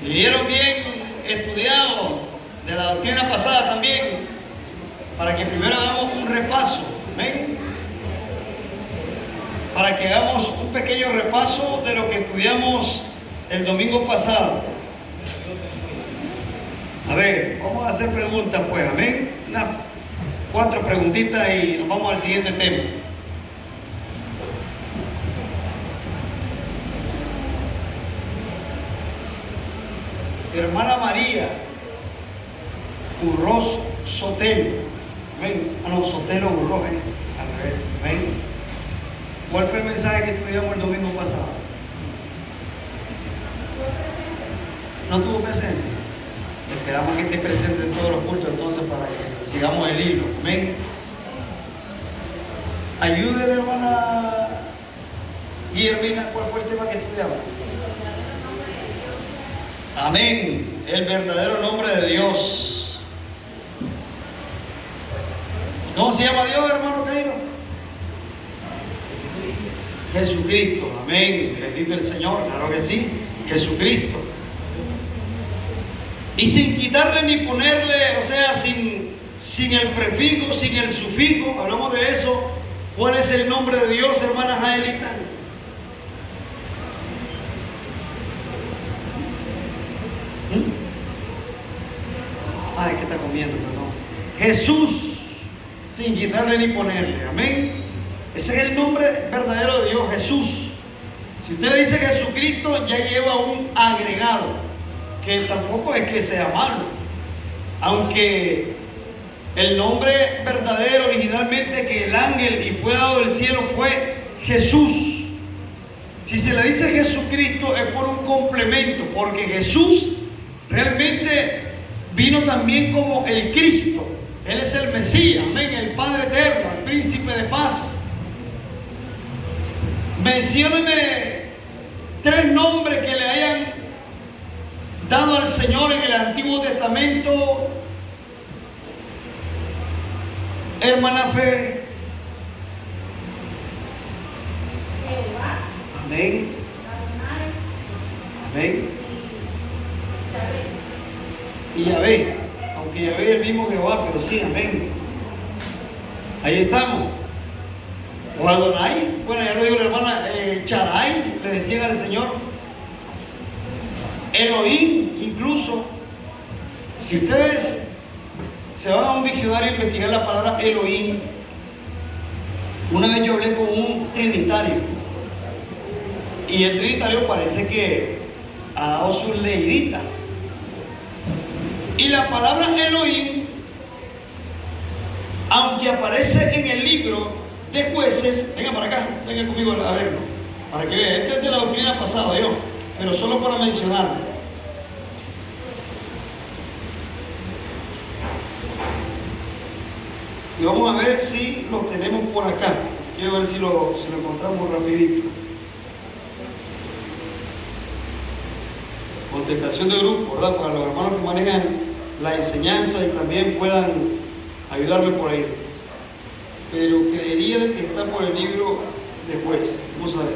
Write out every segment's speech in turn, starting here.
Vinieron bien estudiados de la doctrina pasada también, para que primero hagamos un repaso, ¿ven? Para que hagamos un pequeño repaso de lo que estudiamos el domingo pasado. A ver, vamos a hacer preguntas pues, amén. Unas 4 preguntitas y nos vamos al siguiente tema. Hermana María Urroz Sotelo. Ven, no, Sotelo Urroz, al revés. Ven. ¿Cuál fue el mensaje que estudiamos el domingo pasado? ¿No estuvo presente? Esperamos que esté presente en todos los cultos entonces para que sigamos el hilo. Ven. Ayúdele, hermana Guillermina, ¿cuál fue el tema que estudiamos? Amén. El verdadero nombre de Dios. ¿Cómo se llama Dios, hermano Cairo? Jesucristo. Amén. Bendito el Señor. Claro que sí. Jesucristo. Y sin quitarle ni ponerle, o sea, sin el prefijo, sin el sufijo, hablamos de eso. ¿Cuál es el nombre de Dios, hermana Jaelita? Ay, ¿qué está comiendo? Perdón. Jesús, sin quitarle ni ponerle. Amén. Ese es el nombre verdadero de Dios, Jesús. Si usted le dice Jesucristo, ya lleva un agregado, que tampoco es que sea malo. Aunque el nombre verdadero originalmente que el ángel y fue dado del cielo fue Jesús. Si se le dice Jesucristo es por un complemento, porque Jesús realmente vino también como el Cristo. Él es el Mesías, amén, el Padre eterno, el Príncipe de paz. Mencióneme 3 nombres que le hayan dado al Señor en el Antiguo Testamento, hermana Fe. Amén. Amén. Y Yahvé, aunque Yahvé es el mismo Jehová, pero sí, amén. Ahí estamos. O Adonai, bueno, ya lo digo la hermana, Chadai, le decían al Señor. Elohim, incluso. Si ustedes se van a un diccionario a investigar la palabra Elohim, una vez yo hablé con un trinitario. Y el trinitario parece que ha dado sus leíditas. Y la palabra Elohim, aunque aparece en el libro de Jueces, venga para acá, venga conmigo a verlo, para que vean, este es de la doctrina pasada yo, pero solo para mencionarlo. Y vamos a ver si lo tenemos por acá. Quiero ver si lo encontramos rapidito. Contestación de grupo, ¿verdad? Para los hermanos que manejan la enseñanza y también puedan ayudarme por ahí. Pero creería de que está por el libro de Jueces. Vamos a ver.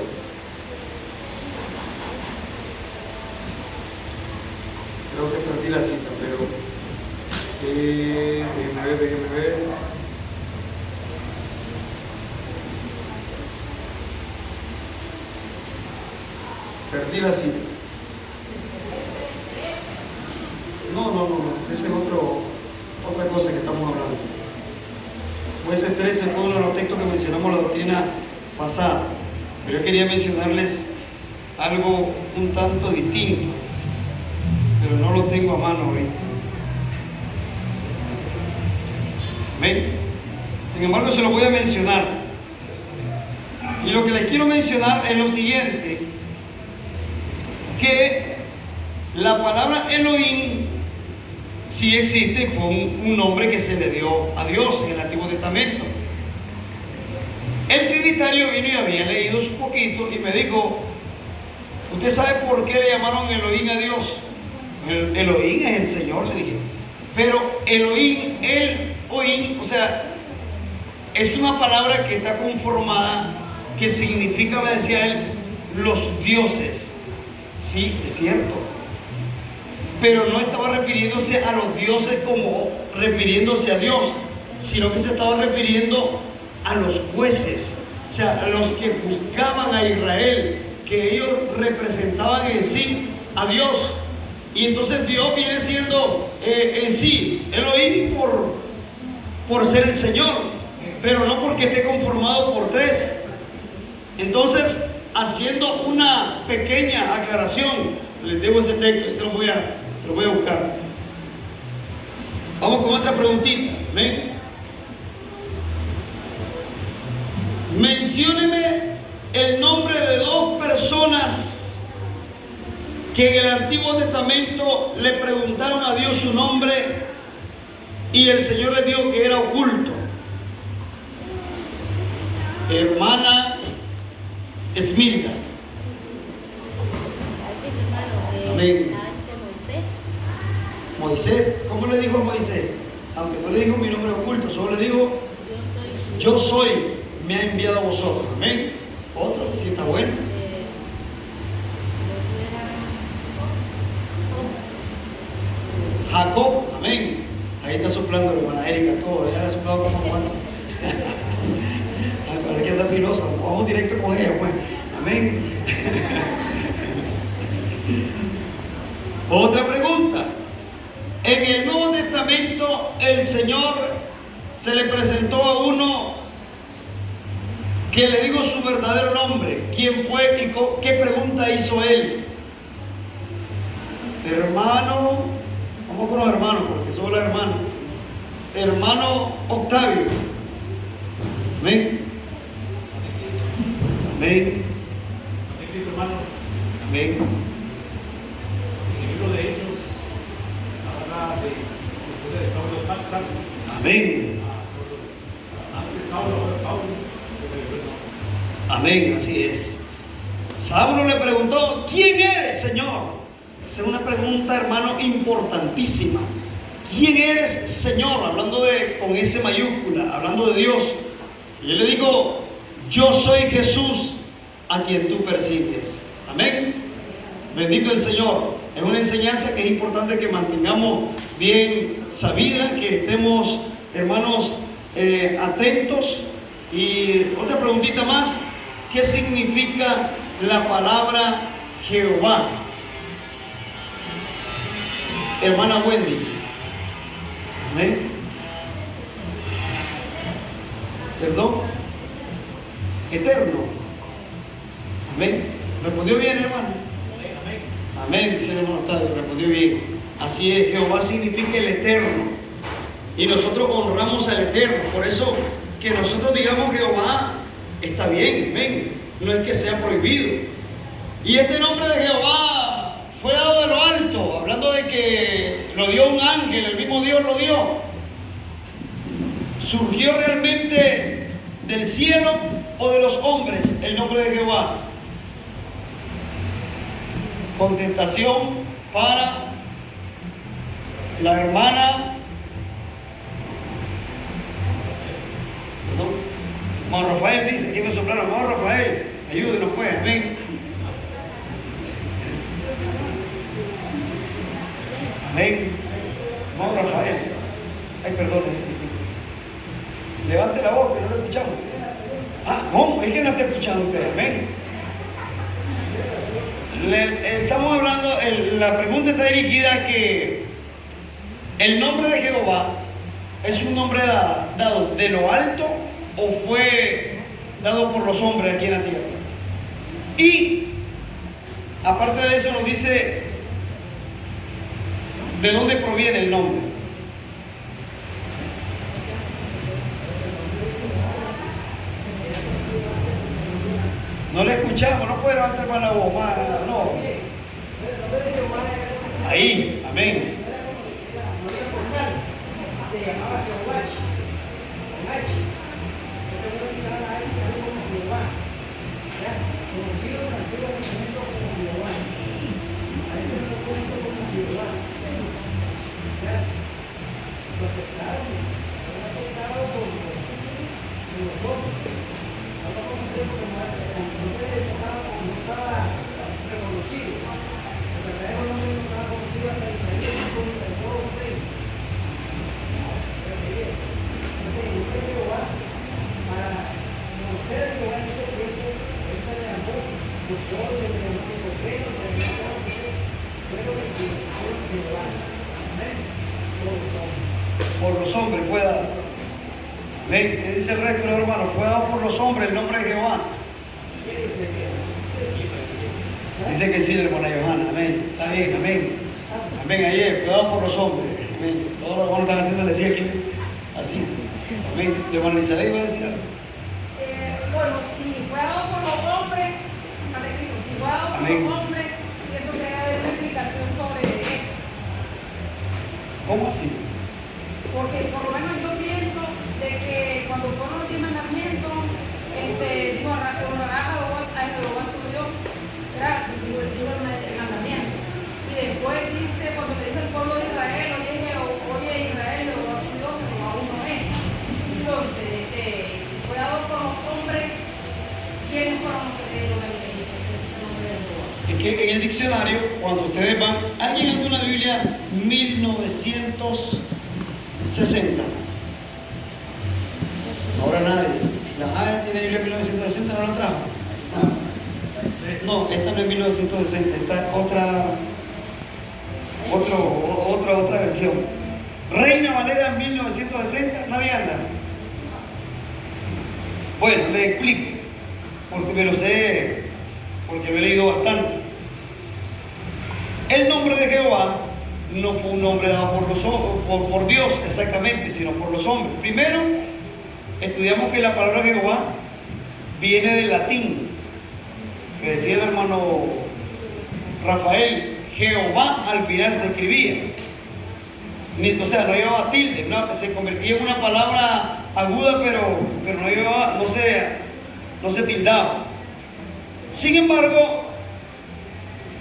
Creo que perdí la cita, pero déjenme ver. Perdí la cita. No. Esa es otra cosa que estamos hablando. Jueces 13 fue uno de los textos que mencionamos en la doctrina pasada. Pero yo quería mencionarles algo un tanto distinto. Pero no lo tengo a mano ahorita. ¿Ven? Sin embargo, se lo voy a mencionar. Y lo que les quiero mencionar es lo siguiente. Que la palabra Elohim sí existe con un nombre que se le dio a Dios en el Antiguo Testamento. El trinitario vino y había leído un poquito y me dijo, ¿usted sabe por qué le llamaron Elohim a Dios? Elohim es el Señor, le dije. Pero Elohim, o sea, es una palabra que está conformada, que significa, me decía él, los dioses. Sí, es cierto. pero no estaba refiriéndose a los dioses como refiriéndose a Dios, sino que se estaba refiriendo a los jueces, o sea, a los que juzgaban a Israel, que ellos representaban en sí a Dios. Y entonces Dios viene siendo en sí Elohim por ser el Señor, pero no porque esté conformado por tres. Entonces, haciendo una pequeña aclaración, les debo ese texto y se lo voy a buscar. Vamos con otra preguntita. ¿Ven? Mencióneme el nombre de dos personas que en el Antiguo Testamento le preguntaron a Dios su nombre y el Señor les dijo que era oculto. Hermana Esmirna. Amén. Moisés, ¿cómo le dijo a Moisés? Aunque no le dijo mi nombre oculto, solo le dijo, yo soy, me ha enviado a vosotros. Amén. Otro, si está bueno. Jacob, amén. Ahí está soplando la hermana Erika, todo, ella ha soplado como cuando. Parece que está filosa, vamos directo con ella, pues. Amén. Otra pregunta. En el Nuevo Testamento el Señor se le presentó a uno que le digo su verdadero nombre, quién fue y qué pregunta hizo él. Hermano, vamos con los hermanos porque somos los hermanos. Hermano Octavio. Amén. Amén. Amén. En el libro de Hechos habla de Saulo Tarso. Amén. Antes Saulo, ahora Pablo. Amén, así es. Saulo le preguntó, ¿quién eres, Señor? Esa es una pregunta, hermano, importantísima. ¿Quién eres, Señor? Hablando con S mayúscula, hablando de Dios. Y él le dijo, yo soy Jesús a quien tú persigues. Amén. Bendito el Señor. Es una enseñanza que es importante que mantengamos bien sabida, que estemos, hermanos, atentos. Y otra preguntita más, ¿qué significa la palabra Jehová? Hermana Wendy. Amén. Perdón. Eterno. Amén. ¿Respondió bien, hermano? Amén, dice el hermano Octavio, respondió bien. Así es, Jehová significa el eterno. Y nosotros honramos al eterno. Por eso que nosotros digamos Jehová está bien, amén. No es que sea prohibido. Y este nombre de Jehová fue dado de lo alto, hablando de que lo dio un ángel, el mismo Dios lo dio. ¿Surgió realmente del cielo o de los hombres el nombre de Jehová? Contestación para la hermana, hermano Rafael dice, ¿quién me soplaron? Hermano Rafael, ayúdenos pues, amén. Amén. Hermano Rafael, ay perdón, levante la voz que no lo escuchamos. ¿Cómo? Es que no está escuchando usted, amén. Estamos hablando, la pregunta está dirigida a que el nombre de Jehová es un nombre dado de lo alto o fue dado por los hombres aquí en la tierra. Y aparte de eso nos dice de dónde proviene el nombre. No le escuchamos, no puede levantar más la voz, no. Ahí, amén. Se llamaba Jehová, con H. Ese fue el que estaba ahí, salió como Jehová. ¿Ya? Conocido en el Antiguo Testamento como Jehová. A ese no lo cuento como Jehová. ¿Ya? Lo aceptaron, lo aceptaron por nosotros. No lo conocemos como no estaba reconocido. El verdadero nombre no estaba conocido hasta Isaías. Amén. ¿Qué dice el resto de los hermanos? Fue dado por los hombres el nombre de Jehová. Dice que sí, la hermana Johanna. Amén. Está bien, amén. Amén. Ayer, fue dado por los hombres. Amén. Todos los hermanos están haciendo el decir así. Amén. ¿La hermana Isabel iba a decir algo? Bueno, si fue dado por los hombres, si fue dado por Amén. los hombres, pienso que debe haber una explicación sobre eso. ¿Cómo así? Porque por lo menos yo pienso de que cuando fueron los 10 mandamientos, dijo, honrarás a Jehová tu Dios, era el mandamiento. Y después dice, cuando le dice al pueblo de Israel, oye Israel, Jehová tu Dios, Jehová uno es. Entonces, si fue dado por los hombres, ¿quiénes fueron los que dieron ese nombre de Jehová? Es que en el diccionario, cuando ustedes van, ¿alguien en alguna Biblia 1960? Ahora nadie. La tiene Biblia 1960, no la trajo. No, esta no es 1960, esta es otra versión. Reina Valera 1960, nadie anda. Bueno, le explico, porque me lo sé, porque me he leído bastante. El nombre de Jehová no fue un nombre dado por Dios exactamente, sino por los hombres. Primero, estudiamos que la palabra Jehová viene del latín, que decía el hermano Rafael, Jehová al final se escribía. O sea, no llevaba tilde, no, se convertía en una palabra aguda, pero no llevaba, no se tildaba. Sin embargo,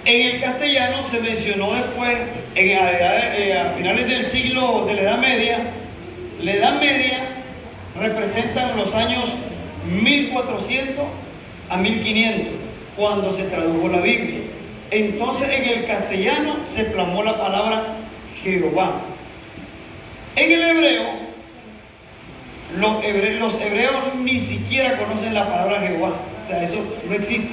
en el castellano se mencionó después, a finales del siglo de la Edad Media. La Edad Media representan los años 1400 a 1500, cuando se tradujo la Biblia. Entonces en el castellano se plasmó la palabra Jehová. En el hebreo, los hebreos ni siquiera conocen la palabra Jehová. O sea, eso no existe.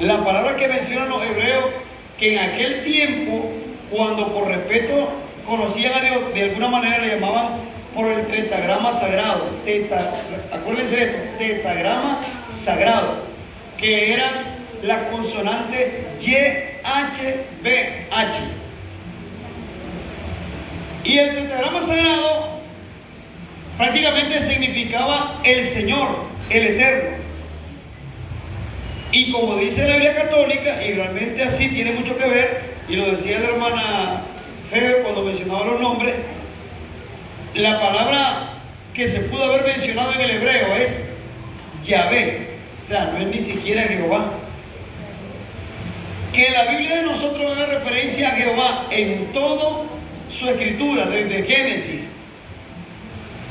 La palabra que mencionan los hebreos, que en aquel tiempo, cuando por respeto conocían a Dios, de alguna manera le llamaban por el tetagrama sagrado. Acuérdense de esto, tetagrama sagrado, que eran las consonantes YHBH. Y el tetagrama sagrado prácticamente significaba el Señor, el Eterno. Y como dice la Biblia católica, y realmente así tiene mucho que ver, y lo decía la hermana Febe cuando mencionaba los nombres, la palabra que se pudo haber mencionado en el hebreo es Yahvé, o sea, no es ni siquiera Jehová. Que la Biblia de nosotros haga referencia a Jehová en toda su escritura, desde Génesis,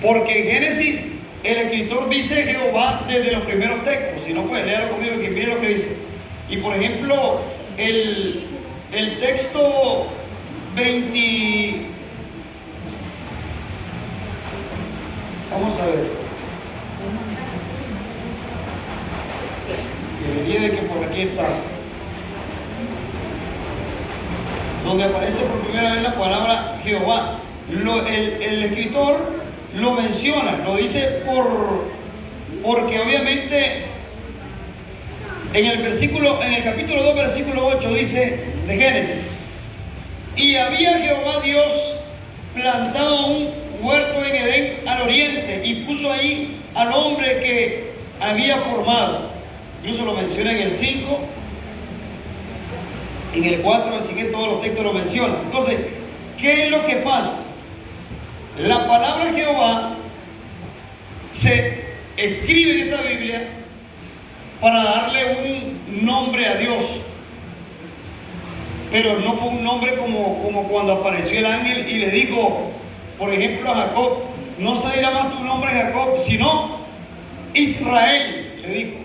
porque en Génesis el escritor dice Jehová desde los primeros textos. Si no, pues léalo conmigo que mire lo que dice. Y por ejemplo, el texto 20. Vamos a ver. Debería de que por aquí está. Donde aparece por primera vez la palabra Jehová. El escritor lo menciona, lo dice porque obviamente en el capítulo 2, versículo 8 dice de Génesis: y había Jehová Dios plantado un huerto en Edén al oriente y puso ahí al hombre que había formado. Incluso lo menciona en el 5, en el 4, así que todos los textos lo mencionan. Entonces, ¿qué es lo que pasa? La palabra Jehová se escribe en esta Biblia para darle un nombre a Dios, pero no fue un nombre como cuando apareció el ángel y le dijo, por ejemplo, a Jacob: no se dirá más tu nombre Jacob, sino Israel, le dijo.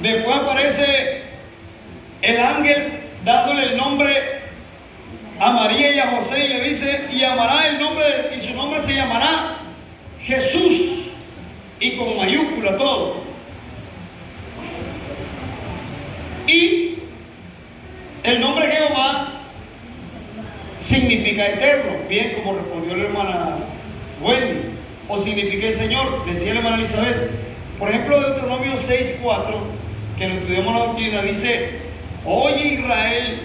Después aparece el ángel dándole el nombre a María y a José y le dice: y amará el nombre, y su nombre se llamará Jesús, y con mayúscula todo. Y el nombre Jehová significa eterno, bien como respondió la hermana Wendy, o significa el Señor, decía la hermana Elizabeth. Por ejemplo, Deuteronomio 6:4, que lo estudiamos la doctrina, dice: oye Israel,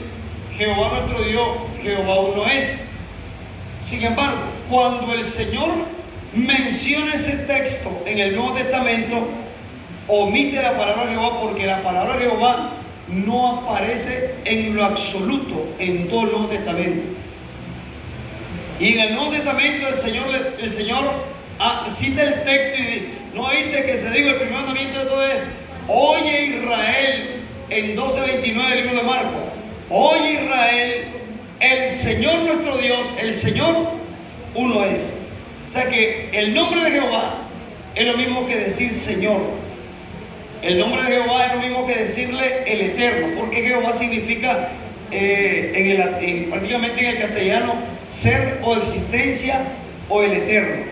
Jehová nuestro Dios, Jehová uno es. Sin embargo, cuando el Señor menciona ese texto en el Nuevo Testamento, omite la palabra Jehová, porque la palabra Jehová no aparece en lo absoluto en todo el Nuevo Testamento. Y en el Nuevo Testamento el Señor cita el texto y no oíste que se dijo el primer mandamiento de todo es: oye Israel, en 12:29 del libro de Marcos. Oye Israel, el Señor nuestro Dios, el Señor uno es. O sea que el nombre de Jehová es lo mismo que decir Señor. El nombre de Jehová es lo mismo que decirle el Eterno, porque Jehová significa prácticamente en el castellano ser o existencia o el Eterno.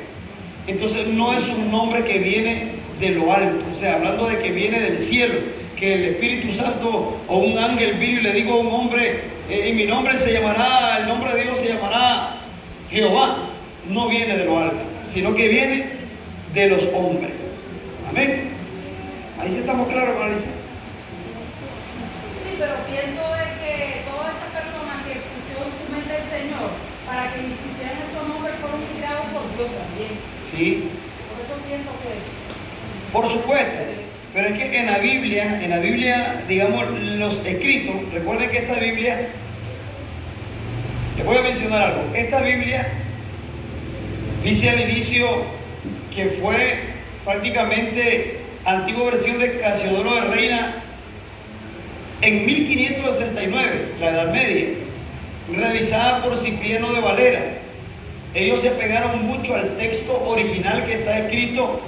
Entonces no es un nombre que viene de lo alto, o sea, hablando de que viene del cielo, que el Espíritu Santo o un ángel vino y le digo a un hombre, y mi nombre se llamará, el nombre de Dios se llamará Jehová. No viene de lo alto, sino que viene de los hombres. Amén. Ahí sí estamos claros, Marisa. Sí, pero pienso de que todas esas personas que pusieron en su mente el Señor para que pusieran esos nombres fueron inspirados por Dios también. Sí. Por eso pienso que... Por supuesto. Pero es que en la Biblia, digamos, los escritos, recuerden que esta Biblia, les voy a mencionar algo. Esta Biblia dice al inicio que fue prácticamente antigua versión de Casiodoro de Reina en 1569, la Edad Media, revisada por Cipriano de Valera. Ellos se apegaron mucho al texto original que está escrito,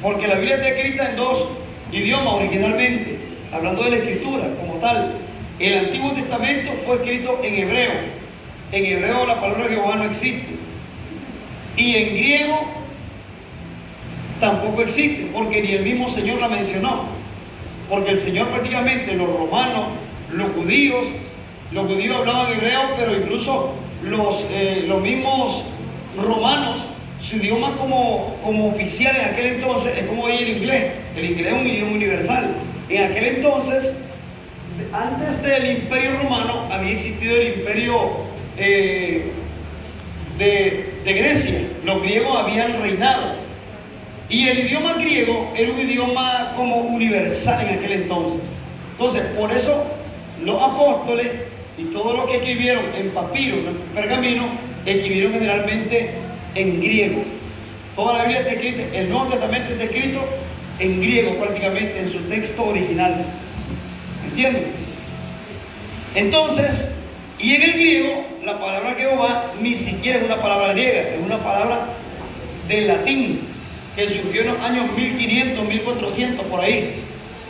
porque la Biblia está escrita en dos idiomas originalmente, hablando de la escritura como tal. El Antiguo Testamento fue escrito en hebreo. En hebreo la palabra Jehová no existe. Y en griego tampoco existe, porque ni el mismo Señor la mencionó. Porque el Señor prácticamente, los romanos, los judíos hablaban hebreo, pero incluso los mismos romanos, su idioma como oficial en aquel entonces es como hoy el inglés. El inglés es un idioma universal. En aquel entonces, antes del Imperio Romano, había existido el Imperio de Grecia. Los griegos habían reinado. Y el idioma griego era un idioma como universal en aquel entonces. Entonces, por eso los apóstoles y todos los que escribieron en papiro, en pergamino, escribieron generalmente en griego. Toda la Biblia está escrita, el Nuevo Testamento está escrito en griego prácticamente, en su texto original. ¿Entienden? Entonces, y en el griego, la palabra Jehová ni siquiera es una palabra griega, es una palabra del latín, que surgió en los años 1500, 1400, por ahí.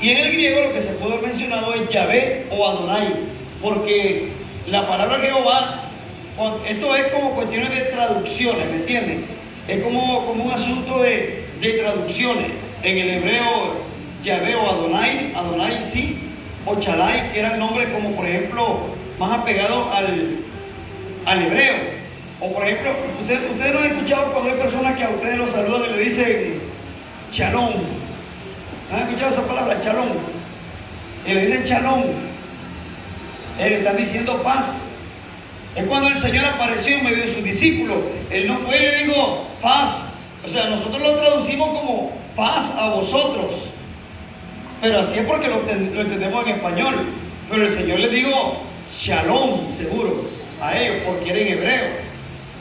Y en el griego lo que se puede haber mencionado es Yahvé o Adonai, porque la palabra Jehová, esto es como cuestiones de traducciones, ¿me entienden? Es como un asunto de traducciones. En el hebreo, Yahvé o Adonai, Adonai sí, o Chalai, que eran nombres como por ejemplo más apegados al hebreo. O por ejemplo, ustedes no han escuchado cuando hay personas que a ustedes los saludan y le dicen Shalom. ¿Han escuchado esa palabra, Shalom? Y le dicen Shalom. Le están diciendo paz. Es cuando el Señor apareció en medio de sus discípulos. Él no fue y le dijo paz. O sea, nosotros lo traducimos como paz a vosotros. Pero así es porque lo entendemos en español. Pero el Señor les dijo Shalom, seguro, a ellos, porque era en hebreo.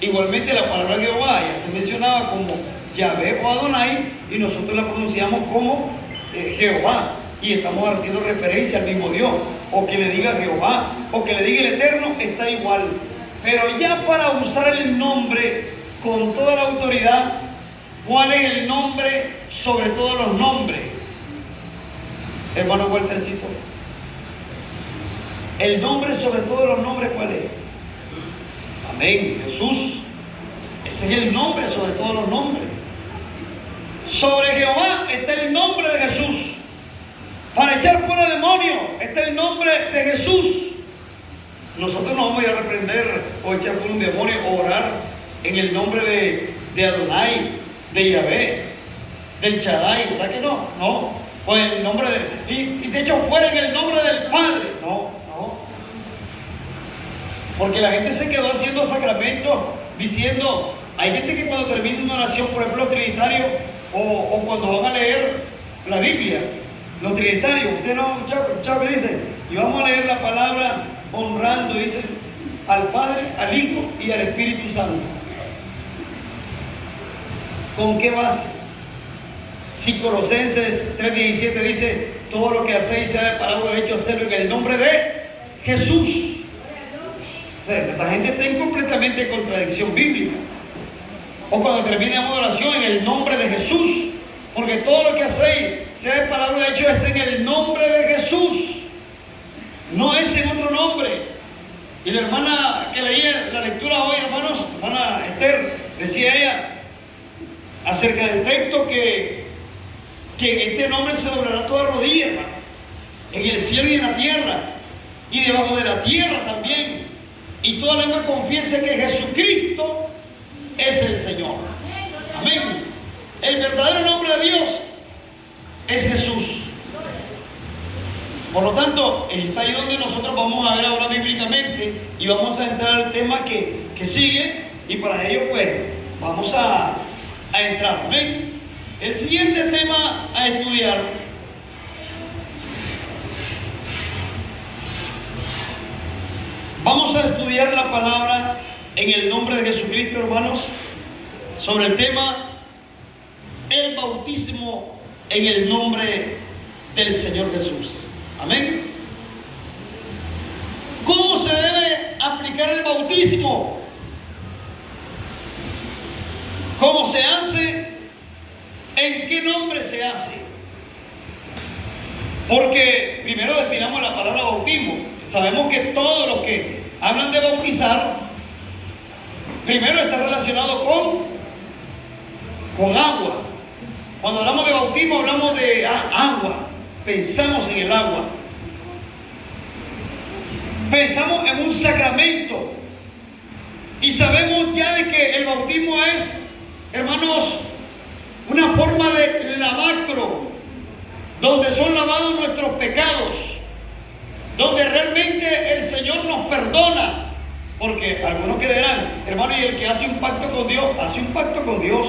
Igualmente la palabra Jehová ya se mencionaba como Yahvé o Adonai y nosotros la pronunciamos como Jehová y estamos haciendo referencia al mismo Dios. O que le diga Jehová o que le diga el Eterno, está igual. Pero ya para usar el nombre con toda la autoridad, ¿cuál es el nombre sobre todos los nombres? Hermano Waltercito, el nombre sobre todos los nombres, ¿cuál es? Amén, Jesús. Ese es el nombre sobre todos los nombres. Sobre Jehová está el nombre de Jesús. Para echar fuera demonios está el nombre de Jesús. Nosotros no vamos a ir a reprender o echar fuera un demonio o orar en el nombre de Adonai, de Yahvé, del Shaddai, ¿verdad que no? No, o en el nombre de, y de hecho fuera en el nombre del Padre, no. Porque la gente se quedó haciendo sacramentos diciendo, hay gente que cuando termina una oración, por ejemplo, los trinitarios, o cuando van a leer la Biblia, los trinitarios, usted no, Chávez dice, y vamos a leer la palabra honrando, dice, al Padre, al Hijo y al Espíritu Santo. ¿Con qué base? Si Colosenses 3:17 dice, todo lo que hacéis sea de palabra, de hecho, hacerlo en el nombre de Jesús. O sea, esta gente está en completamente contradicción bíblica. O cuando terminamos la oración en el nombre de Jesús, porque todo lo que hacéis, sea de palabra, de hecho, es en el nombre de Jesús, no es en otro nombre. Y la hermana que leía la lectura hoy, hermanos, hermana Esther, decía ella acerca del texto que en este nombre se doblará toda rodilla, hermano, en el cielo y en la tierra, y debajo de la tierra también, y toda lengua confiese que Jesucristo es el Señor. Amén. El verdadero nombre de Dios es Jesús. Por lo tanto, está ahí donde nosotros vamos a ver ahora bíblicamente y vamos a entrar al tema que sigue, y para ello pues vamos a entrar. Amén. El siguiente tema a estudiar vamos a estudiar la palabra en el nombre de Jesucristo, hermanos, sobre el tema el bautismo en el nombre del Señor Jesús. Amén. ¿Cómo se debe aplicar el bautismo? ¿Cómo se hace? ¿En qué nombre se hace? Porque primero definamos la palabra bautismo. Sabemos que todos los que hablan de bautizar, primero está relacionado con agua. Cuando hablamos de bautismo hablamos de agua. Pensamos en el agua. Pensamos en un sacramento. Y sabemos ya de que el bautismo es, hermanos, una forma de lavacro, donde son lavados nuestros pecados, donde realmente el Señor nos perdona. Porque algunos creerán, hermano, y el que hace un pacto con Dios, hace un pacto con Dios.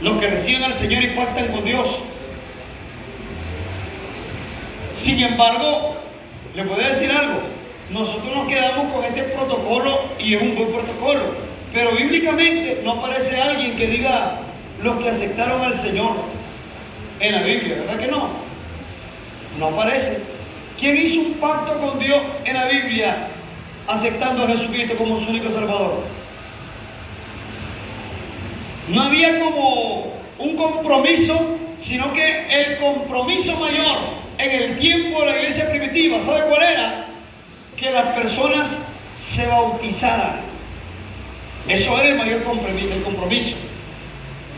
Los que reciben al Señor y pactan con Dios. Sin embargo, le puedo decir algo, nosotros nos quedamos con este protocolo y es un buen protocolo, pero bíblicamente no aparece alguien que diga los que aceptaron al Señor en la Biblia, ¿verdad que no? No aparece. ¿Quién hizo un pacto con Dios en la Biblia aceptando a Jesucristo como su único Salvador? No había como un compromiso, sino que el compromiso mayor en el tiempo de la iglesia primitiva, ¿sabe cuál era? Que las personas se bautizaran. Eso era el mayor compromiso.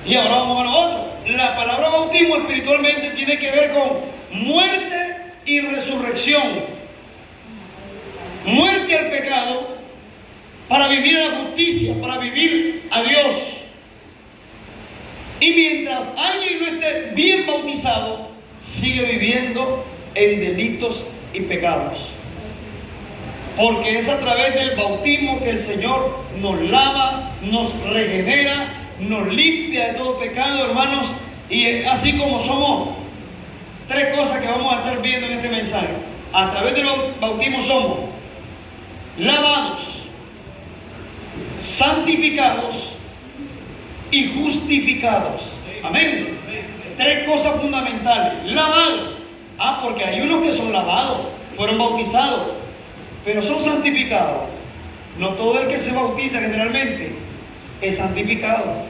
Y ahora vamos a lo otro. La palabra bautismo espiritualmente tiene que ver con muerte y resurrección. Muerte al pecado para vivir a la justicia, para vivir a Dios. Y mientras alguien no esté bien bautizado, sigue viviendo en delitos y pecados. Porque es a través del bautismo que el Señor nos lava, nos regenera, nos limpia de todo pecado, hermanos. Y así como somos, tres cosas que vamos a estar viendo en este mensaje. A través del bautismo somos lavados, santificados y justificados. Amén. Tres cosas fundamentales. Lavado. Porque hay unos que son lavados, fueron bautizados, pero son santificados. No todo el que se bautiza generalmente es santificado.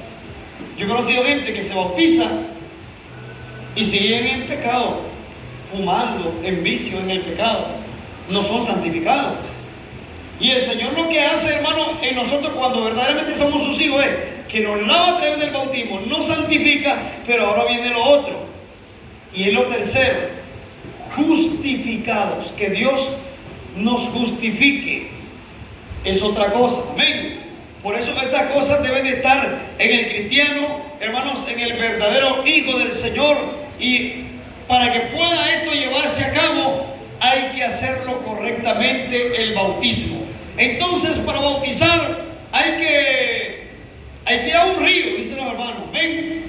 Yo he conocido gente que se bautiza y siguen en pecado, fumando, en vicio, en el pecado. No son santificados. Y el Señor lo que hace, hermano, en nosotros cuando verdaderamente somos sus hijos es que nos lava a través del bautismo, nos santifica, pero ahora viene lo otro. Y es lo tercero, justificados, que Dios nos justifique. Es otra cosa, amén. Por eso estas cosas deben de estar en el cristiano, hermanos, en el verdadero Hijo del Señor. Y para que pueda esto llevarse a cabo, hay que hacerlo correctamente, el bautismo. Entonces, para bautizar hay que ir a un río, dicen los hermanos. Ven.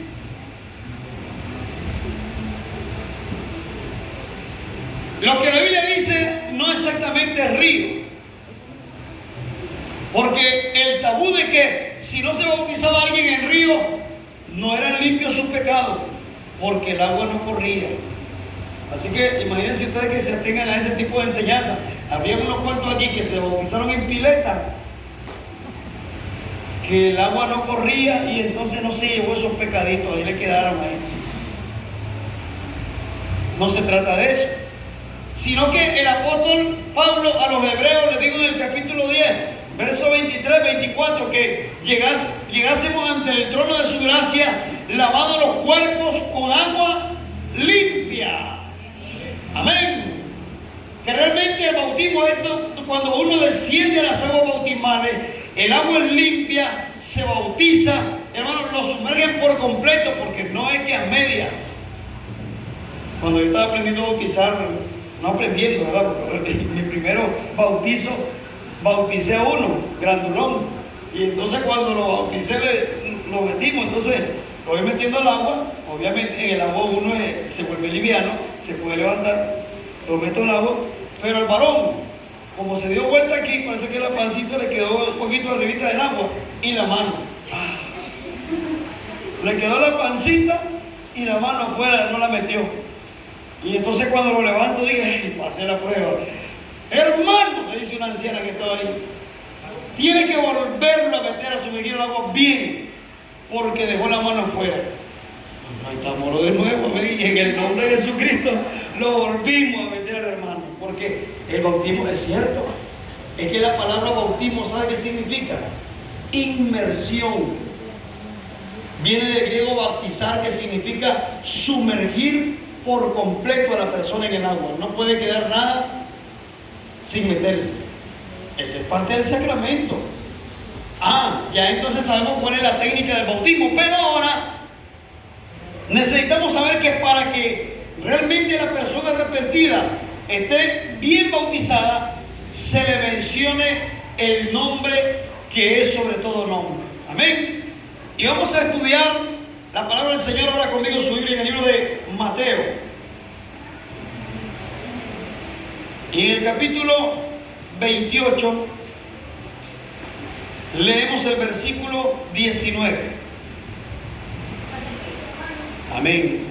Lo que la Biblia dice no exactamente río, porque el tabú de que si no se bautizaba alguien en río, no eran limpios sus pecados, porque el agua no corría. Así que imagínense ustedes que se atengan a ese tipo de enseñanza. Había unos cuantos aquí que se bautizaron en pileta, que el agua no corría y entonces no se llevó esos pecaditos, ahí le quedaron ahí. No se trata de eso, sino que el apóstol Pablo a los hebreos le dijo en el capítulo 10, verso 23, 24, que llegásemos ante el trono de su gracia, lavados los cuerpos con agua limpia. Amén. Que realmente el bautismo es esto, cuando uno desciende a las aguas bautismales, el agua es limpia, se bautiza, hermanos, lo sumergen por completo, porque no es que a medias. Cuando yo estaba aprendiendo a bautizar, no aprendiendo, ¿verdad? Porque mi primero bautizo, bauticé a uno, grandulón, y entonces cuando lo bauticé lo metimos, entonces lo voy metiendo al agua. Obviamente en el agua uno se vuelve liviano, se puede levantar, lo meto al agua, pero el varón, como se dio vuelta aquí, parece que la pancita le quedó un poquito arribita del agua y la mano. Le quedó la pancita y la mano afuera, no la metió. Y entonces cuando lo levanto dije, pasé la prueba. Hermano, me dice una anciana que estaba ahí, tiene que volverlo a meter a sumergir el agua bien, porque dejó la mano afuera. Ahí estamos de nuevo, y en el nombre de Jesucristo lo volvimos a meter al hermano, porque el bautismo es cierto. Es que la palabra bautismo, ¿sabe qué significa? Inmersión. Viene del griego bautizar, que significa sumergir por completo a la persona en el agua. No puede quedar nada sin meterse. Esa es parte del sacramento. Ya entonces sabemos cuál es la técnica del bautismo, pero ahora necesitamos saber que para que realmente la persona arrepentida esté bien bautizada, se le mencione el nombre que es sobre todo nombre. Amén. Y vamos a estudiar la palabra del Señor ahora conmigo, su Biblia, en el libro de Mateo. Y en el capítulo 28 leemos el versículo 19. Amén.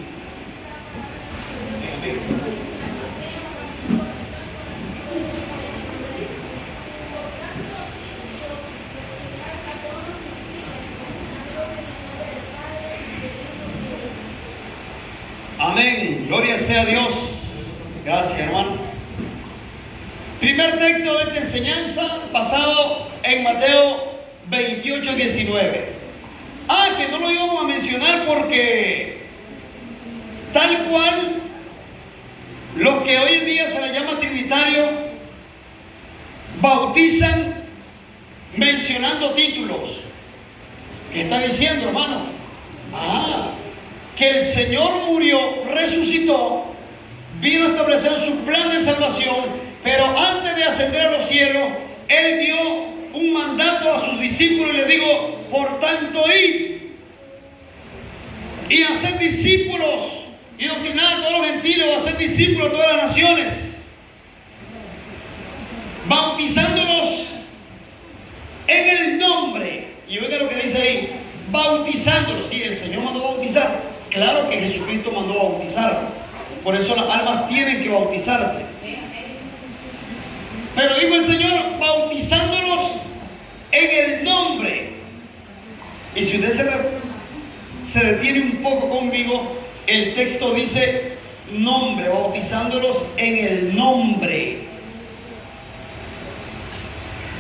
Amén. Gloria sea a Dios. Gracias, hermano. Primer texto de esta enseñanza basado en Mateo 28, 19. Que no lo íbamos a mencionar porque tal cual los que hoy en día se les llama trinitarios bautizan mencionando títulos. ¿Qué está diciendo, hermano? Que el Señor murió, resucitó, vino a establecer su plan de salvación, pero antes de ascender a los cielos, Él dio un mandato a sus discípulos y le dijo: por tanto, id y hacer discípulos y doctrinar a todos los gentiles, a hacer discípulos a todas las naciones, bautizándolos en el nombre. Y oiga lo que dice ahí: bautizándolos. Sí, el Señor mandó bautizar. Claro que Jesucristo mandó bautizar. Por eso las almas tienen que bautizarse. Pero dijo el Señor: bautizándolos en el nombre. Y si usted se detiene un poco conmigo, el texto dice nombre, bautizándolos en el nombre.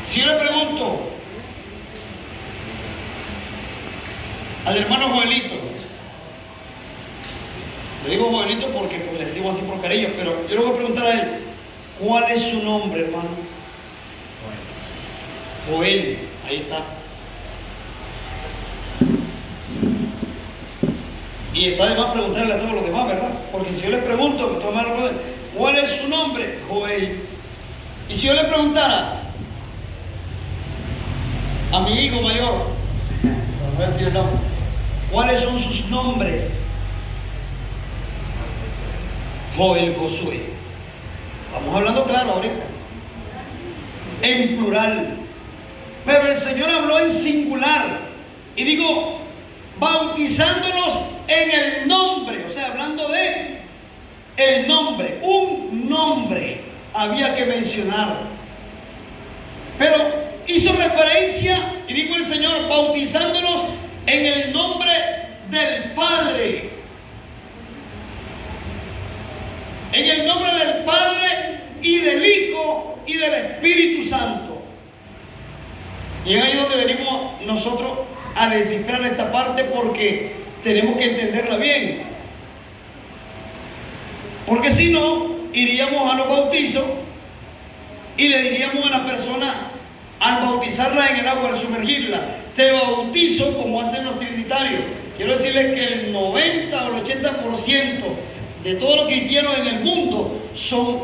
Si yo le pregunto al hermano Joelito, le digo Joelito porque le decimos así por cariño, pero yo le voy a preguntar a él: ¿cuál es su nombre, hermano? Joel, ahí está. Y está de más preguntarle a todos los demás, ¿verdad? Porque si yo les pregunto, que todos me responden, ¿cuál es su nombre? Joel. Y si yo le preguntara a mi hijo mayor, no voy a decir el nombre, ¿cuáles son sus nombres? Joel Josué. Estamos hablando claro ahorita. En plural. Pero el Señor habló en singular. Y digo, bautizándolos en el nombre. O sea, hablando de el nombre. Un nombre había que mencionar. Pero hizo referencia, y dijo el Señor, bautizándolos en el nombre del Padre. En el nombre del Padre y del Hijo y del Espíritu Santo. Y es ahí donde venimos nosotros a descifrar esta parte, porque tenemos que entenderla bien. Porque si no, iríamos a los bautizos y le diríamos a la persona, al bautizarla en el agua, al sumergirla, te bautizo como hacen los trinitarios. Quiero decirles que el 90 o el 80% de todos los cristianos en el mundo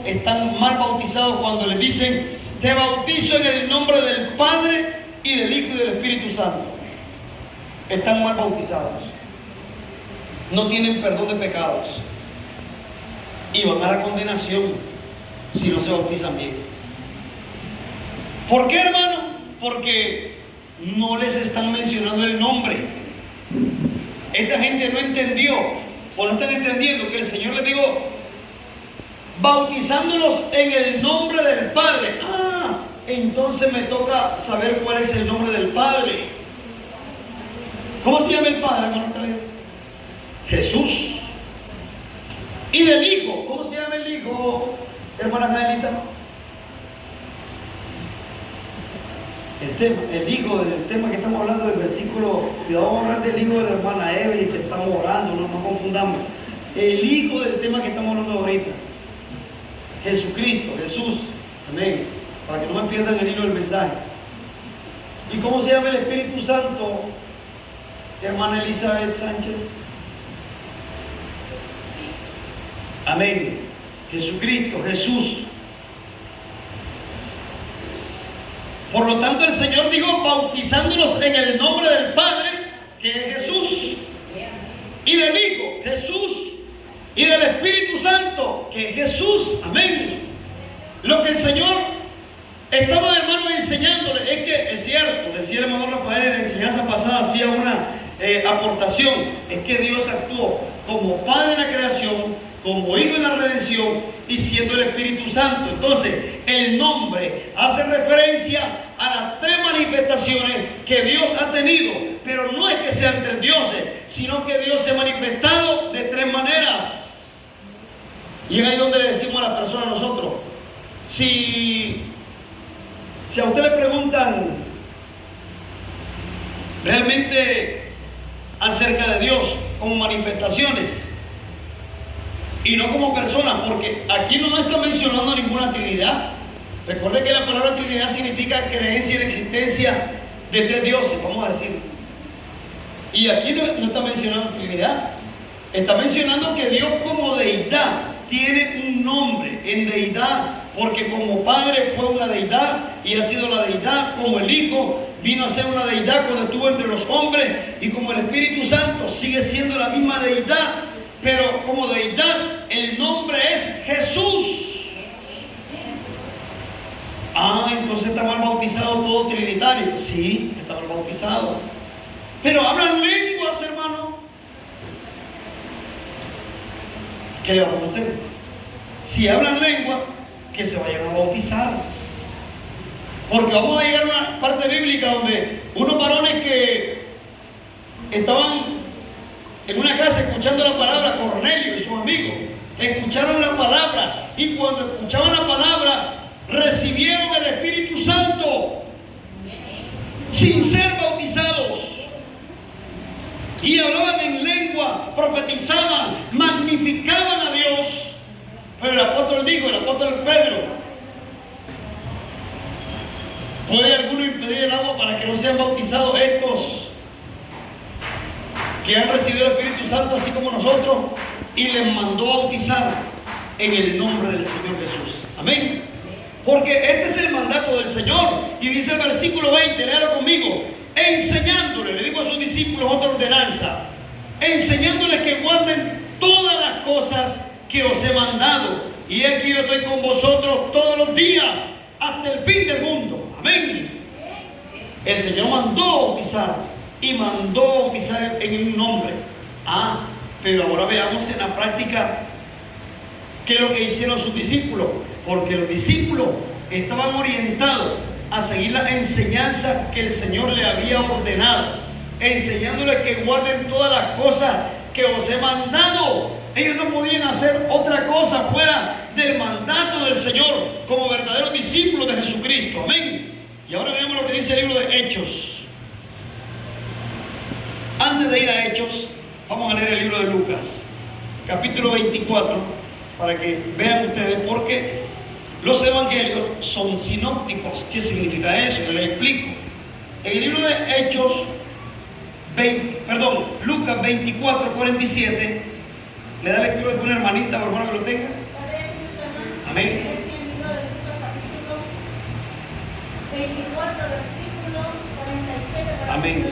están mal bautizados cuando les dicen, te bautizo en el nombre del Padre y del Hijo y del Espíritu Santo. Están mal bautizados. No tienen perdón de pecados. Y van a la condenación si no se bautizan bien. ¿Por qué, hermano? Porque no les están mencionando el nombre. Esta gente no entendió, o no están entendiendo que el Señor les dijo, bautizándolos en el nombre del Padre. Ah, entonces me toca saber cuál es el nombre del Padre. ¿Cómo se llama el Padre, hermano? Jesús. Y del Hijo, ¿cómo se llama el Hijo, hermana Jaelita? El hijo del tema que estamos hablando del versículo, y vamos a hablar del hijo de la hermana Evelyn que estamos orando, no nos confundamos. El hijo del tema que estamos hablando ahorita, Jesucristo, Jesús, amén, para que no me pierdan el hilo del mensaje. ¿Y cómo se llama el Espíritu Santo, hermana Elizabeth Sánchez? Amén, Jesucristo, Jesús. Por lo tanto, el Señor dijo, bautizándolos en el nombre del Padre, que es Jesús, y del Hijo, Jesús, y del Espíritu Santo, que es Jesús. Amén. Lo que el Señor estaba, hermano, enseñándole es que es cierto, decía el hermano Rafael en la enseñanza pasada, hacía una aportación, es que Dios actuó como Padre en la creación, como Hijo en la redención y siendo el Espíritu Santo. Entonces, el nombre hace referencia a las tres manifestaciones que Dios ha tenido, pero no es que sean tres dioses, sino que Dios se ha manifestado de tres maneras. Y es ahí donde le decimos a la persona, a nosotros, si a usted le preguntan realmente acerca de Dios como manifestaciones y no como personas, porque aquí no está mencionando ninguna Trinidad. Recuerde que la palabra Trinidad significa creencia en la existencia de tres dioses, vamos a decir. Y aquí no está mencionando Trinidad. Está mencionando que Dios como deidad tiene un nombre en deidad, porque como Padre fue una deidad y ha sido la deidad, como el Hijo vino a ser una deidad cuando estuvo entre los hombres, y como el Espíritu Santo sigue siendo la misma deidad, pero como deidad el nombre es Jesús. Ah, entonces está mal bautizado todo trinitario. Sí, está mal bautizado. Pero hablan lenguas, hermano. ¿Qué le vamos a hacer? Si hablan lengua, que se vayan a bautizar. Porque vamos a llegar a una parte bíblica donde unos varones que estaban en una casa escuchando la palabra, Cornelio y sus amigos, escucharon la palabra, y cuando escuchaban la palabra, recibieron el Espíritu Santo sin ser bautizados. Y hablaban en lengua, profetizaban, magnificaban a Dios. Pero el apóstol dijo, el apóstol Pedro, ¿puede alguno impedir el agua para que no sean bautizados estos? que han recibido el Espíritu Santo así como nosotros, y les mandó bautizar en el nombre del Señor Jesús. Amén. Porque este es el mandato del Señor. Y dice el versículo 20, léalo conmigo: enseñándole, le digo a sus discípulos otra ordenanza, enseñándoles que guarden todas las cosas que os he mandado. Y aquí yo estoy con vosotros todos los días hasta el fin del mundo. Amén. El Señor mandó bautizar y mandó bautizar en un nombre. Pero ahora veamos en la práctica qué es lo que hicieron sus discípulos. Porque los discípulos estaban orientados a seguir la enseñanza que el Señor le había ordenado, enseñándoles que guarden todas las cosas que os he mandado. Ellos no podían hacer otra cosa fuera del mandato del Señor como verdaderos discípulos de Jesucristo. Amén. Y ahora veamos lo que dice el libro de Hechos. Antes de ir a Hechos, vamos a leer el libro de Lucas, capítulo 24, para que vean ustedes por qué los evangelios son sinópticos. ¿Qué significa eso? Yo les explico. En el libro de Hechos, Lucas 24, 47, le da lectura a una hermanita, por favor, que lo tenga. Amén. 24, versículo 47. Amén.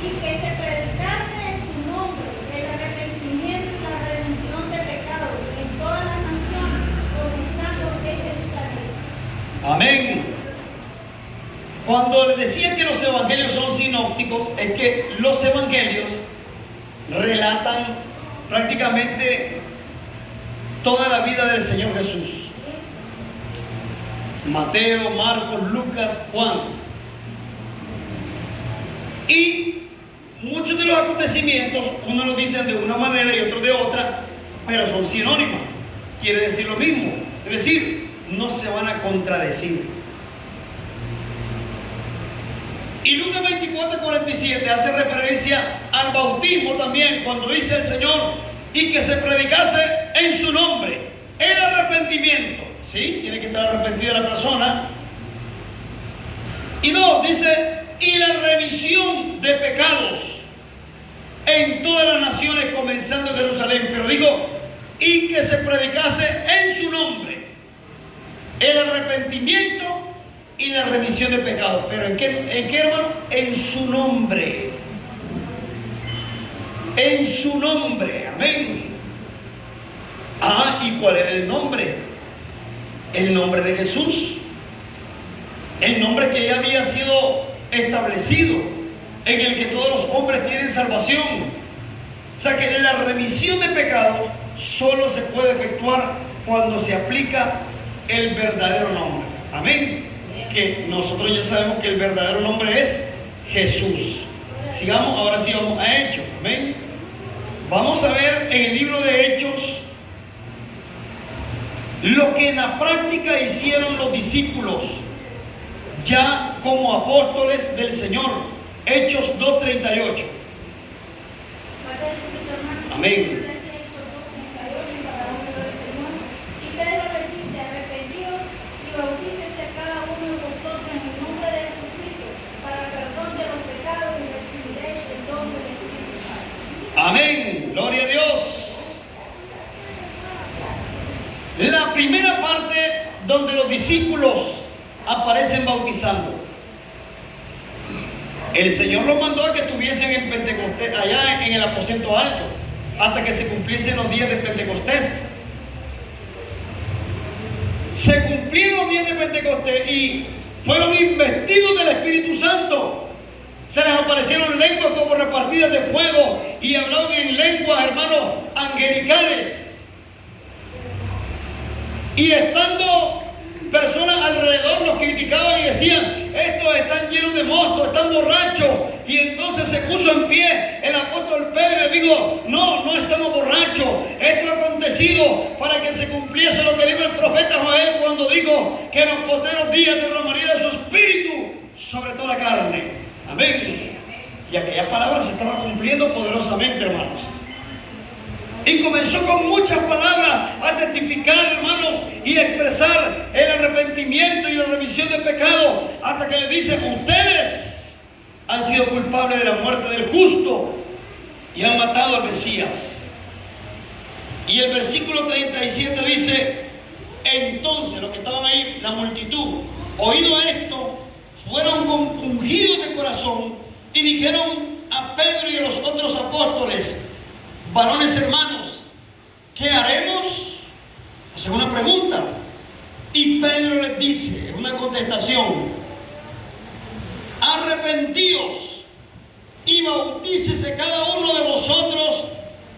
Y que se predicase en su nombre el arrepentimiento y la redención de pecados en todas las naciones, comenzando en Jerusalén. Amén. Cuando les decía que los evangelios son sinópticos, es que los evangelios relatan prácticamente toda la vida del Señor Jesús. Mateo, Marcos, Lucas, Juan. Y muchos de los acontecimientos, unos lo dicen de una manera y otros de otra, pero son sinónimos. Quiere decir lo mismo. Es decir, no se van a contradecir. Y Lucas 24, 47 hace referencia al bautismo también, cuando dice el Señor, y que se predicase en su nombre el arrepentimiento. ¿Sí? Tiene que estar arrepentida la persona. Y no, dice, y la remisión de pecados en todas las naciones, comenzando en Jerusalén. Pero digo, y que se predicase en su nombre el arrepentimiento y la remisión de pecados. ¿Pero en qué, hermano? En su nombre. En su nombre. Amén. ¿Y cuál era el nombre? El nombre de Jesús. El nombre que ya había sido establecido, en el que todos los hombres tienen salvación. O sea que la remisión de pecados solo se puede efectuar cuando se aplica el verdadero nombre. Amén. Que nosotros ya sabemos que el verdadero nombre es Jesús. Sigamos, ahora sí vamos a Hechos. Amén. Vamos a ver en el libro de Hechos lo que en la práctica hicieron los discípulos ya como apóstoles del Señor. Hechos 2:38. Amén. Y Pedro les dice: arrepentíos y bautícese cada uno de vosotros en el nombre de Jesucristo para el perdón de los pecados y recibiréis el don del Espíritu Santo. Amén. Gloria a Dios. La primera parte donde los discípulos aparecen bautizando. El Señor los mandó a que estuviesen en Pentecostés, allá en el aposento alto, hasta que se cumpliesen los días de Pentecostés. Se cumplieron los días de Pentecostés y fueron investidos del Espíritu Santo. Se les aparecieron lenguas como repartidas de fuego y hablaban en lenguas, hermanos, angelicales. Y estando personas alrededor los criticaban y decían: estos están llenos de mosto, están borrachos. Y entonces se puso en pie el apóstol Pedro y dijo: no estamos borrachos. Esto ha acontecido para que se cumpliese lo que dijo el profeta Joel cuando dijo que en los postreros días derramaría de su espíritu sobre toda carne. Amén. Y aquella palabra se estaba cumpliendo poderosamente, hermanos. Y comenzó con muchas palabras a testificar, hermanos, y a expresar el arrepentimiento y la remisión de pecado, hasta que le dice: ustedes han sido culpables de la muerte del justo y han matado al Mesías. Y el versículo 37 dice: entonces los que estaban ahí, la multitud, oído esto, fueron compungidos de corazón y dijeron a Pedro y a los otros apóstoles: varones hermanos, ¿qué haremos? Hacen una pregunta. Y Pedro les dice, en una contestación: arrepentíos y bautícese cada uno de vosotros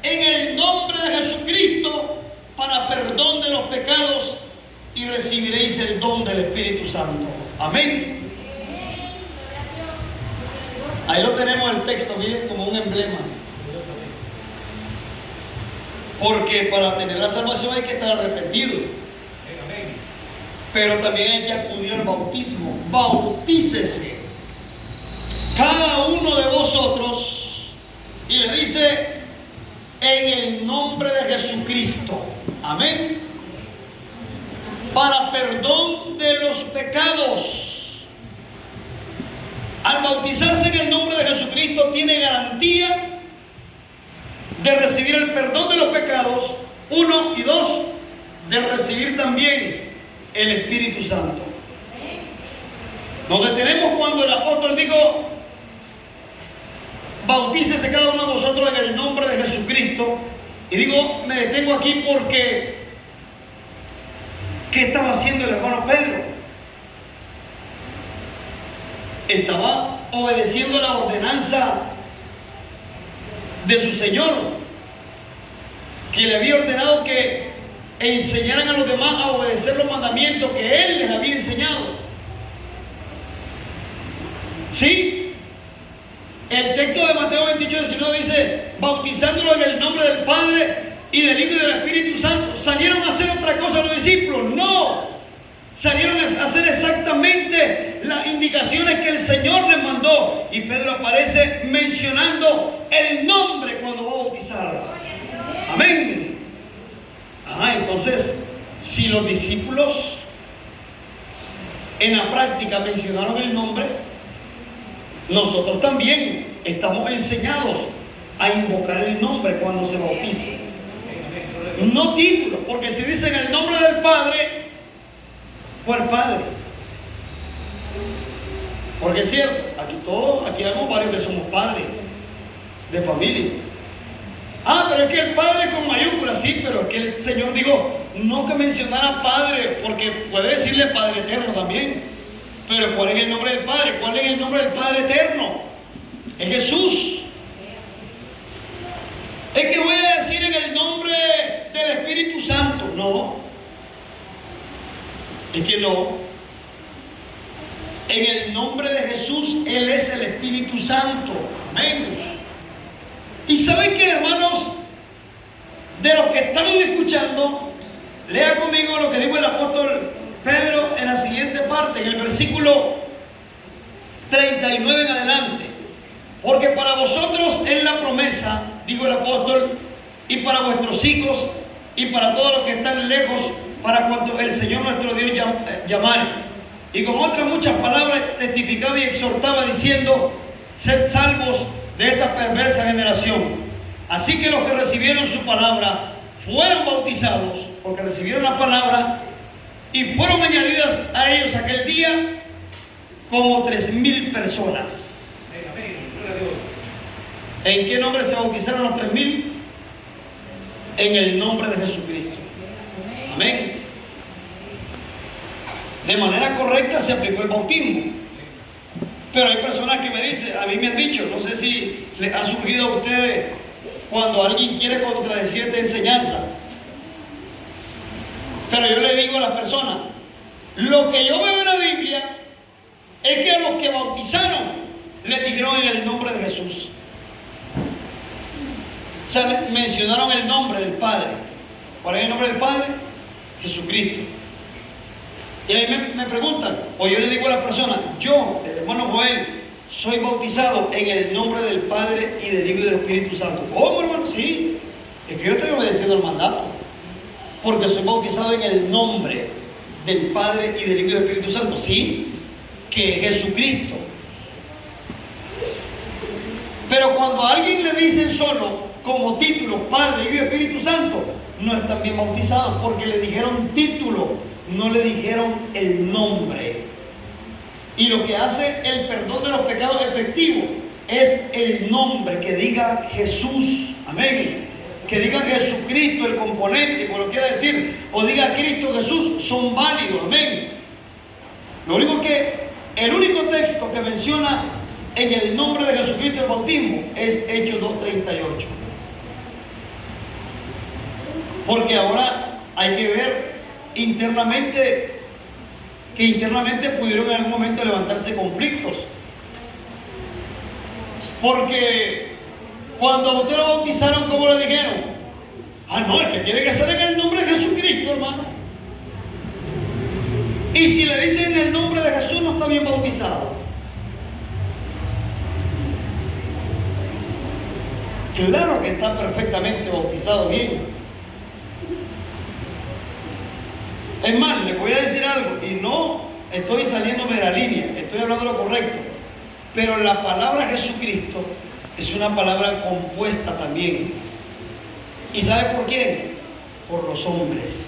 en el nombre de Jesucristo para perdón de los pecados y recibiréis el don del Espíritu Santo. Amén. Ahí lo tenemos el texto, miren, como un emblema. Porque para tener la salvación hay que estar arrepentido. Pero también hay que acudir al bautismo. Bautícese cada uno de vosotros, y le dice: en el nombre de Jesucristo. Amén. Para perdón de los pecados. Al bautizarse en el nombre de Jesucristo tiene garantía de recibir el perdón de los pecados, 1, y 2, de recibir también el Espíritu Santo. Nos detenemos cuando el apóstol dijo: bautícese cada uno de vosotros en el nombre de Jesucristo. Y digo, me detengo aquí porque ¿qué estaba haciendo el hermano Pedro? Estaba obedeciendo la ordenanza de su Señor, que le había ordenado que enseñaran a los demás a obedecer los mandamientos que Él les había enseñado. ¿Sí? El texto de Mateo 28:19 dice: bautizándolo en el nombre del Padre y del Hijo y del Espíritu Santo. ¿Salieron a hacer otra cosa los discípulos? No. Salieron a hacer exactamente las indicaciones que el Señor les mandó. Y Pedro aparece mencionando el nombre cuando va a bautizar. Amén. Entonces, si los discípulos en la práctica mencionaron el nombre, nosotros también estamos enseñados a invocar el nombre cuando se bautice. No título, porque si dicen el nombre del Padre, ¿cuál Padre? Porque es cierto, aquí vemos varios que somos padres de familia. Pero es que el Padre con mayúsculas, sí, pero es que el Señor dijo no que mencionara Padre, porque puede decirle Padre eterno también. Pero ¿cuál es el nombre del Padre? ¿Cuál es el nombre del Padre eterno? Es Jesús. Es que voy a decir en el nombre del Espíritu Santo. No. Es que no. En el nombre de Jesús, Él es el Espíritu Santo. Amén. Y ¿saben qué, hermanos? De los que están escuchando, lea conmigo lo que dijo el apóstol Pedro en la siguiente parte, en el versículo 39 en adelante. Porque para vosotros es la promesa, dijo el apóstol, y para vuestros hijos y para todos los que están lejos, para cuanto el Señor nuestro Dios llamare. Y con otras muchas palabras testificaba y exhortaba diciendo: sed salvos de esta perversa generación. Así que los que recibieron su palabra fueron bautizados, porque recibieron la palabra, y fueron añadidas a ellos aquel día como 3,000 personas. ¿En qué nombre se bautizaron los 3,000? En el nombre de Jesucristo. Amén. De manera correcta se aplicó el bautismo. Pero hay personas que me dicen, a mí me han dicho, no sé si les ha surgido a ustedes cuando alguien quiere contradecir esta enseñanza. Pero yo le digo a las personas, lo que yo veo en la Biblia es que a los que bautizaron les dijeron en el nombre de Jesús. O sea, mencionaron el nombre del Padre. ¿Cuál es el nombre del Padre? Jesucristo. Y ahí me preguntan, o yo le digo a las personas, yo, el hermano Joel, soy bautizado en el nombre del Padre y del Hijo y del Espíritu Santo. ¿Cómo, hermano? Sí, es que yo estoy obedeciendo el mandato, porque soy bautizado en el nombre del Padre y del Hijo y del Espíritu Santo. Sí, que Jesucristo. Pero cuando a alguien le dicen solo como título Padre, Hijo y Espíritu Santo, no están bien bautizados porque le dijeron título, no le dijeron el nombre. Y lo que hace el perdón de los pecados efectivo es el nombre, que diga Jesús, amén, que diga Jesucristo, el componente, como lo quiera decir, o diga Cristo Jesús, son válidos, amén. Lo único el único texto que menciona en el nombre de Jesucristo el bautismo es Hechos 2:38. Porque ahora hay que ver internamente, que internamente pudieron en algún momento levantarse conflictos. Porque cuando a usted lo bautizaron, ¿cómo le dijeron? Ah, no, el que tiene que ser en el nombre de Jesucristo, hermano. Y si le dicen en el nombre de Jesús, no está bien bautizado. Claro que está perfectamente bautizado bien. Es más, les voy a decir algo, y no estoy saliéndome de la línea, estoy hablando lo correcto. Pero la palabra Jesucristo es una palabra compuesta también. ¿Y sabe por quién? Por los hombres.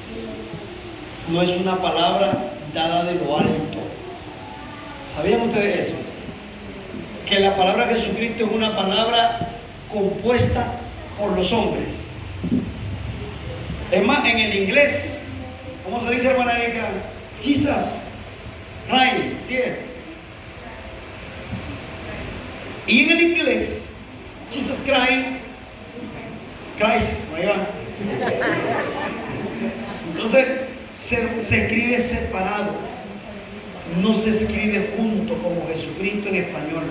No es una palabra dada de lo alto. ¿Sabían ustedes eso? Que la palabra Jesucristo es una palabra compuesta por los hombres. Es más, en el inglés, ¿cómo se dice, hermana Erika? Jesus Christ, ¿sí es? Y en el inglés, Jesus Christ, ahí va. Entonces, se escribe separado, no se escribe junto como Jesucristo en español.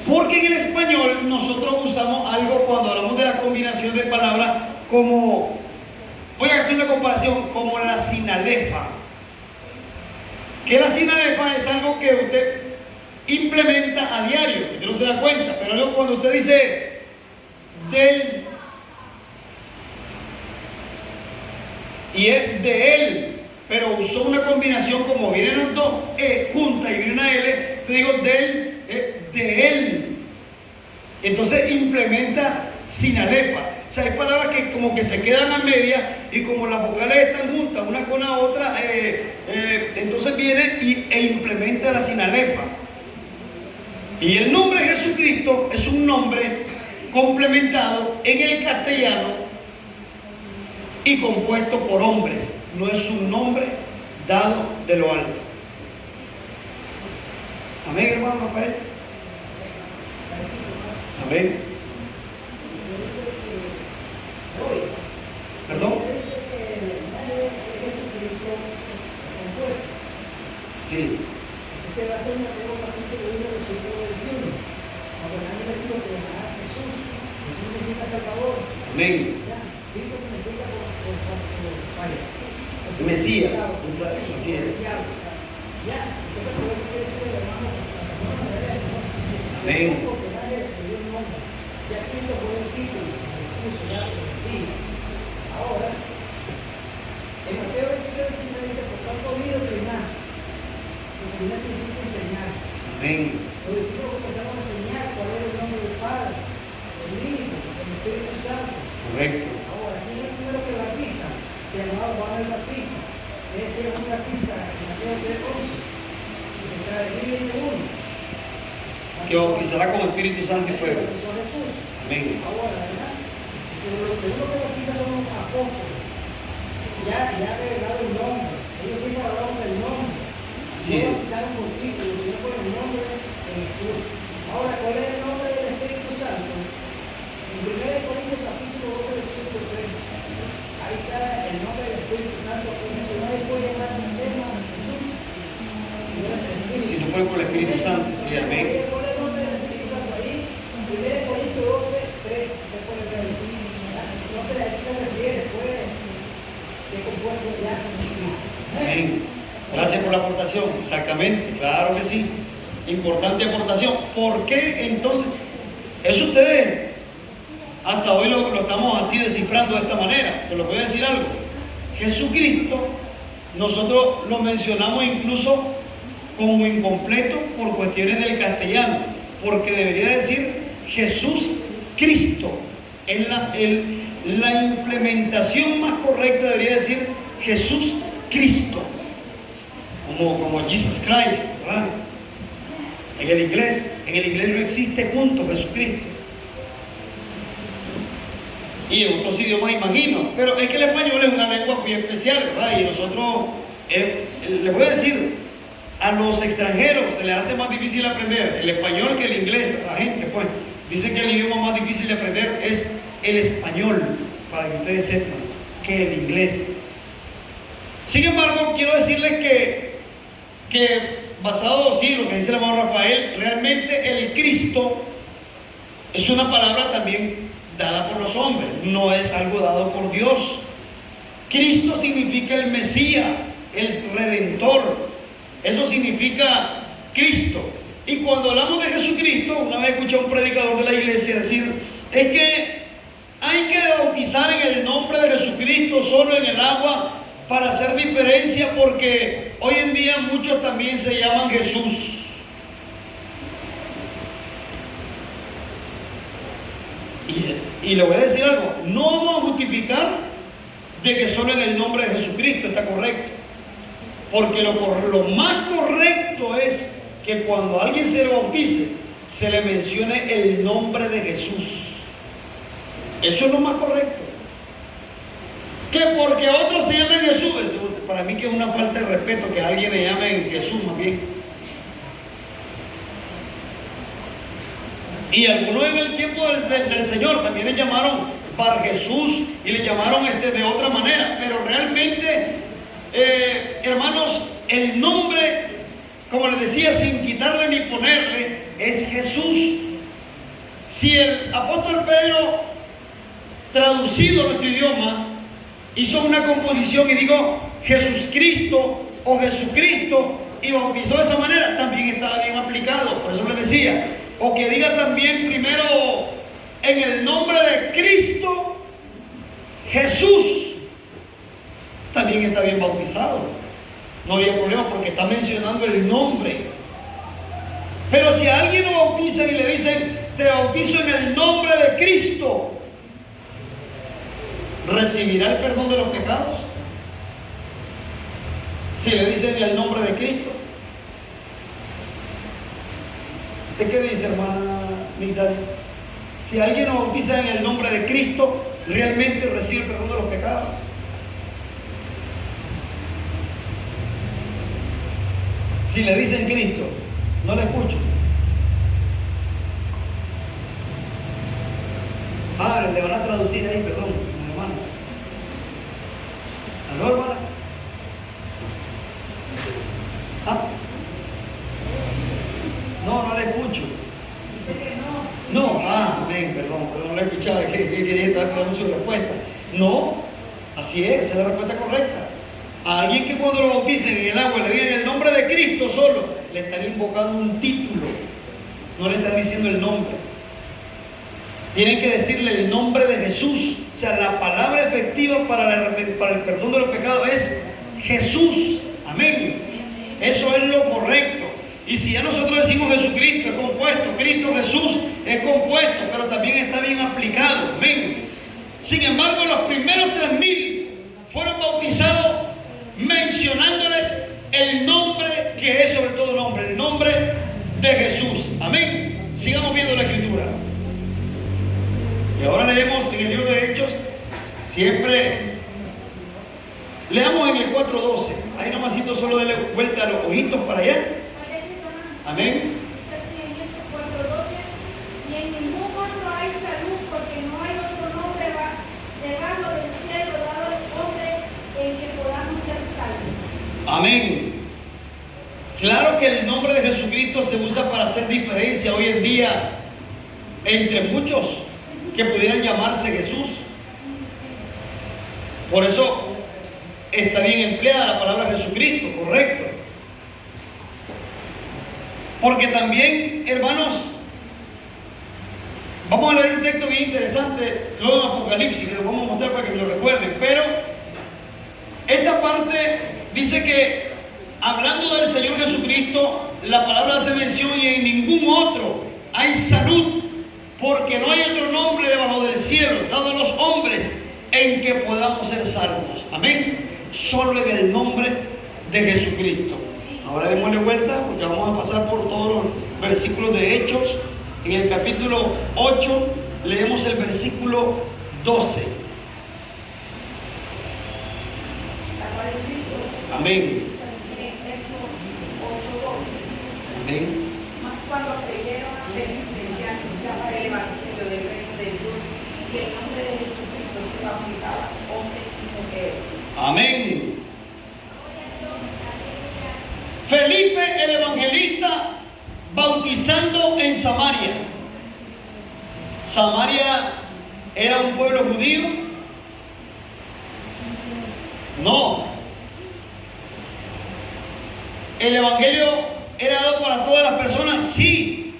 Porque en el español nosotros usamos algo cuando hablamos de la combinación de palabras como, voy a hacer una comparación, como la sinalefa. Que la sinalefa es algo que usted implementa a diario, usted no se da cuenta, pero luego cuando usted dice del, y es de él, pero usó una combinación como vienen los dos juntas y viene una L, te digo del, de él. Entonces implementa sinalefa. O sea, hay palabras que como que se quedan a media y como las vocales están juntas una con la otra, entonces viene e implementa la sinalefa. Y el nombre de Jesucristo es un nombre complementado en el castellano y compuesto por hombres. No es un nombre dado de lo alto. Amén, hermano Rafael. Amén. ¿Perdón? Sí. Este va a ser Mateo capítulo 1, versículo 21. Cuando nadie le dijo que llamara Jesús. Jesús significa Salvador. Amén. Ya, Cristo significa por Mesías. Mesías. Ya, entonces por eso quiere decir el hermano, amén. porque nadie le dio un nombre. Ya Cristo fue un título, se puso ya por Mesías. Ahora, en Mateo 23 dice, por tanto miro treinar. Porque significa enseñar. Amén. Los discípulos empezamos a enseñar cuál es el nombre del Padre, el Hijo, el Espíritu Santo. Correcto. Ahora, aquí el primero que bautiza se llamaba Juan el Bautista. Ese era un Bautista en Mateo 3:11. Que trae el Biblia 1. Que bautizará con Espíritu Santo y fuego. Bautizó a Jesús. Amén. Ahora, ¿verdad? Lo segundo que bautiza son los apóstoles. Ya revelado el nombre. Ellos siempre hablaban del nombre. Sí. No bautizaron por título, sino por el nombre de Jesús. Ahora, ¿cuál es el nombre del Espíritu Santo? En 1 Corintios capítulo 12, versículo 3. Ahí está el nombre del Espíritu Santo, que Jesús no le puede llamar un tema a Jesús, sino el Espíritu. Si no fue por el Espíritu Santo, sí, amén. ¿Cuál es el nombre del Espíritu Santo? Ahí, en 1 Corintios 12, 3, después de ver. Entonces a eso se refiere, fue que compuesto ya Jesucristo. Amén. Gracias por la aportación. Exactamente, claro que sí. Importante aportación. ¿Por qué entonces? Eso ustedes hasta hoy lo estamos así descifrando de esta manera. Pero les voy a decir algo. Jesucristo, nosotros lo mencionamos incluso como incompleto por cuestiones del castellano. Porque debería decir Jesús Cristo. La implementación más correcta debería decir Jesús Cristo, como Jesus Christ, ¿verdad? En el inglés no existe junto Jesucristo. Y en otros idiomas imagino, pero es que el español es una lengua muy especial, ¿verdad? Y nosotros, les voy a decir, a los extranjeros se les hace más difícil aprender el español que el inglés. La gente pues dice que el idioma más difícil de aprender es el español, para que ustedes sepan, que el inglés. Sin embargo, quiero decirles que basado sí en lo que dice el hermano Rafael, realmente el Cristo es una palabra también dada por los hombres, no es algo dado por Dios. Cristo significa el Mesías, el Redentor, eso significa Cristo. Y cuando hablamos de Jesucristo, una vez escuché a un predicador de la iglesia decir, es que hay que bautizar en el nombre de Jesucristo, solo en el agua, para hacer diferencia, porque hoy en día muchos también se llaman Jesús. Y le voy a decir algo, no vamos a justificar de que solo en el nombre de Jesucristo está correcto, porque lo más correcto es que cuando alguien se le bautice, se le mencione el nombre de Jesús. Eso es lo más correcto. Que porque otros se llamen Jesús, eso para mí que es una falta de respeto que a alguien le llamen Jesús más bien. Y algunos en el tiempo del Señor también le llamaron Bar Jesús y le llamaron de otra manera, pero realmente, hermanos, el nombre, como les decía, sin quitarle ni ponerle, es Jesús. Si el apóstol Pedro, traducido a nuestro idioma, hizo una composición y digo Jesús Cristo o Jesucristo y bautizó de esa manera, también estaba bien aplicado. Por eso les decía, o que diga también primero en el nombre de Cristo Jesús, también está bien bautizado, no había problema porque está mencionando el nombre. Pero si a alguien lo bautizan y le dicen te bautizo en el nombre de Cristo, ¿recibirá el perdón de los pecados? Si le dicen en el nombre de Cristo. ¿Usted qué dice, hermana Migdalia? Si alguien lo bautiza en el nombre de Cristo, ¿realmente recibe el perdón de los pecados? Si le dicen Cristo, no le escucho. Ah, le van a traducir ahí, perdón, hermanos. ¿Aló, hermana? ¿Ah? No le escucho. No, amén, perdón, no le escuchaba, que quería estar dando su respuesta. No, así es la respuesta correcta. A alguien que cuando lo bauticen en el agua le digan el nombre de Cristo solo, le están invocando un título, no le están diciendo el nombre. Tienen que decirle el nombre de Jesús. O sea, la palabra efectiva para el perdón de los pecados es Jesús. Amén. Eso es lo correcto. Y si ya nosotros decimos Jesucristo es compuesto, Cristo Jesús es compuesto, pero también está bien aplicado. Amén. Sin embargo, los primeros 3,000 fueron bautizados mencionándoles el nombre que es sobre todo nombre, el nombre de Jesús. Amén. Sigamos viendo la escritura. Y ahora leemos en el libro de Hechos, siempre leamos en el 4:12. Ahí nomasito solo dele vuelta a los ojitos para allá. Amén. Y en ningún otro hay salud, porque no hay otro nombre debajo del cielo dado al hombre en que podamos ser salvos. Amén. Claro que el nombre de Jesucristo se usa para hacer diferencia hoy en día entre muchos que pudieran llamarse Jesús. Por eso está bien empleada la palabra Jesucristo, correcto. Porque también, hermanos, vamos a leer un texto bien interesante, luego en Apocalipsis, que lo vamos a mostrar para que me lo recuerden. Pero esta parte dice que, hablando del Señor Jesucristo, la palabra hace mención y en ningún otro hay salud, porque no hay otro nombre debajo del cielo dado a los hombres en que podamos ser salvos. Amén. Solo en el nombre de Jesucristo. Ahora démosle vuelta porque vamos a pasar por todos los versículos de Hechos. En el capítulo 8 leemos el versículo 12. Amén. Amén. Mas cuando creyeron a Felipe, que anunciaba el evangelio del reino de Dios y el nombre de Jesucristo se bautizaba hombres y mujeres. Amén. Felipe el evangelista bautizando en Samaria. Samaria era un pueblo judío. No. ¿El evangelio era dado para todas las personas? Sí.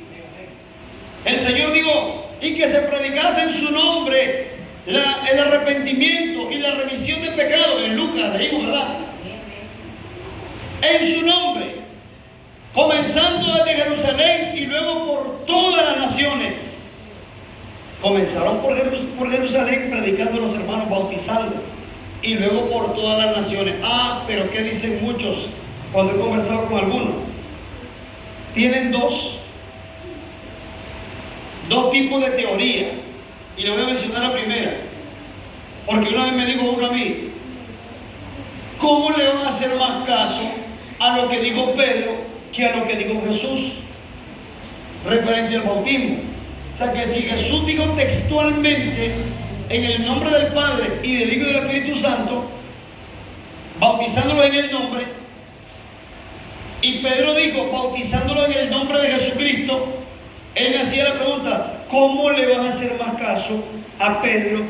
El Señor dijo, y que se predicase en su nombre el arrepentimiento y la remisión de pecados. En Lucas leímos, ¿verdad? En su nombre, comenzando desde Jerusalén y luego por todas las naciones. Comenzaron por Jerusalén predicando a los hermanos, bautizando, y luego por todas las naciones. Ah, pero ¿qué dicen muchos cuando he conversado con algunos? Tienen dos tipos de teoría, y le voy a mencionar la primera, porque una vez me dijo uno a mí, ¿cómo le van a hacer más caso a lo que dijo Pedro que a lo que dijo Jesús referente al bautismo? O sea que si Jesús dijo textualmente en el nombre del Padre y del Hijo y del Espíritu Santo, bautizándolo en el nombre, y Pedro dijo bautizándolo en el nombre de Jesucristo, él me hacía la pregunta, ¿cómo le van a hacer más caso a Pedro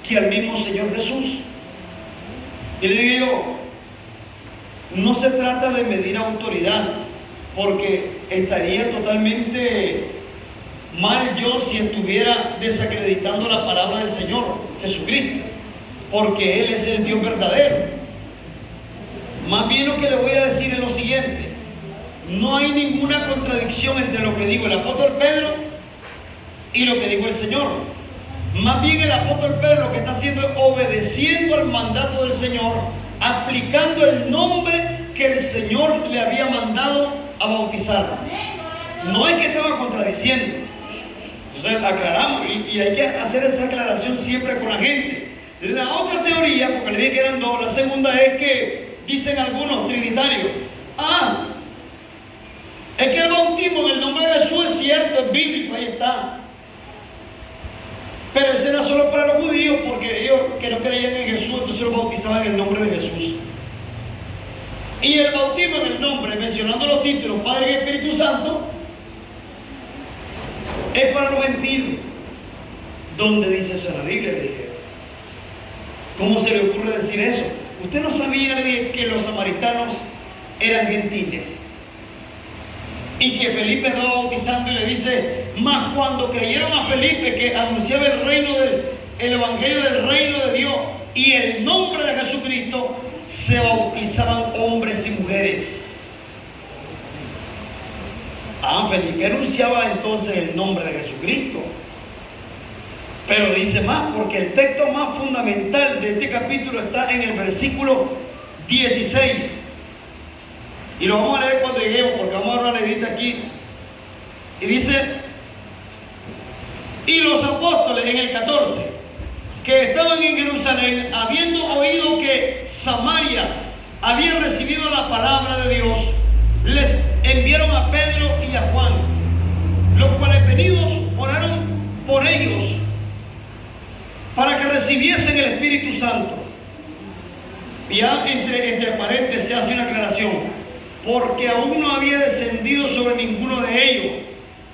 que al mismo Señor Jesús? Y le digo yo, no se trata de medir autoridad, porque estaría totalmente mal yo si estuviera desacreditando la palabra del Señor Jesucristo, porque Él es el Dios verdadero. Más bien lo que le voy a decir es lo siguiente: no hay ninguna contradicción entre lo que dijo el apóstol Pedro y lo que dijo el Señor. Más bien el apóstol Pedro lo que está haciendo es obedeciendo al mandato del Señor, aplicando el nombre que el Señor le había mandado a bautizar. No es que estaba contradiciendo. Entonces aclaramos, y hay que hacer esa aclaración siempre con la gente. La otra teoría, porque le dije que eran dos, la segunda es que dicen algunos trinitarios, es que el bautismo en el nombre de Jesús es cierto, es bíblico, ahí está. Pero ese era solo para los judíos, porque ellos que no creían en Jesús, entonces los bautizaban en el nombre de Jesús. Y el bautismo en el nombre, mencionando los títulos, Padre y Espíritu Santo, es para los gentiles. ¿Dónde dice eso en la Biblia? Le dije. ¿Cómo se le ocurre decir eso? Usted no sabía, le dije, que los samaritanos eran gentiles. Y que Felipe estaba bautizando y le dice, más cuando creyeron a Felipe que anunciaba el evangelio del reino de Dios y el nombre de Jesucristo, se bautizaban hombres y mujeres. Felipe anunciaba entonces el nombre de Jesucristo. Pero dice más, porque el texto más fundamental de este capítulo está en el versículo 16. Y lo vamos a leer cuando lleguemos, porque vamos a dar una leidita aquí. Y dice, y los apóstoles en el 14, que estaban en Jerusalén, habiendo oído que Samaria había recibido la palabra de Dios, les enviaron a Pedro y a Juan, los cuales venidos oraron por ellos para que recibiesen el Espíritu Santo. Y ya entre paréntesis se hace una aclaración, porque aún no había descendido sobre ninguno de ellos,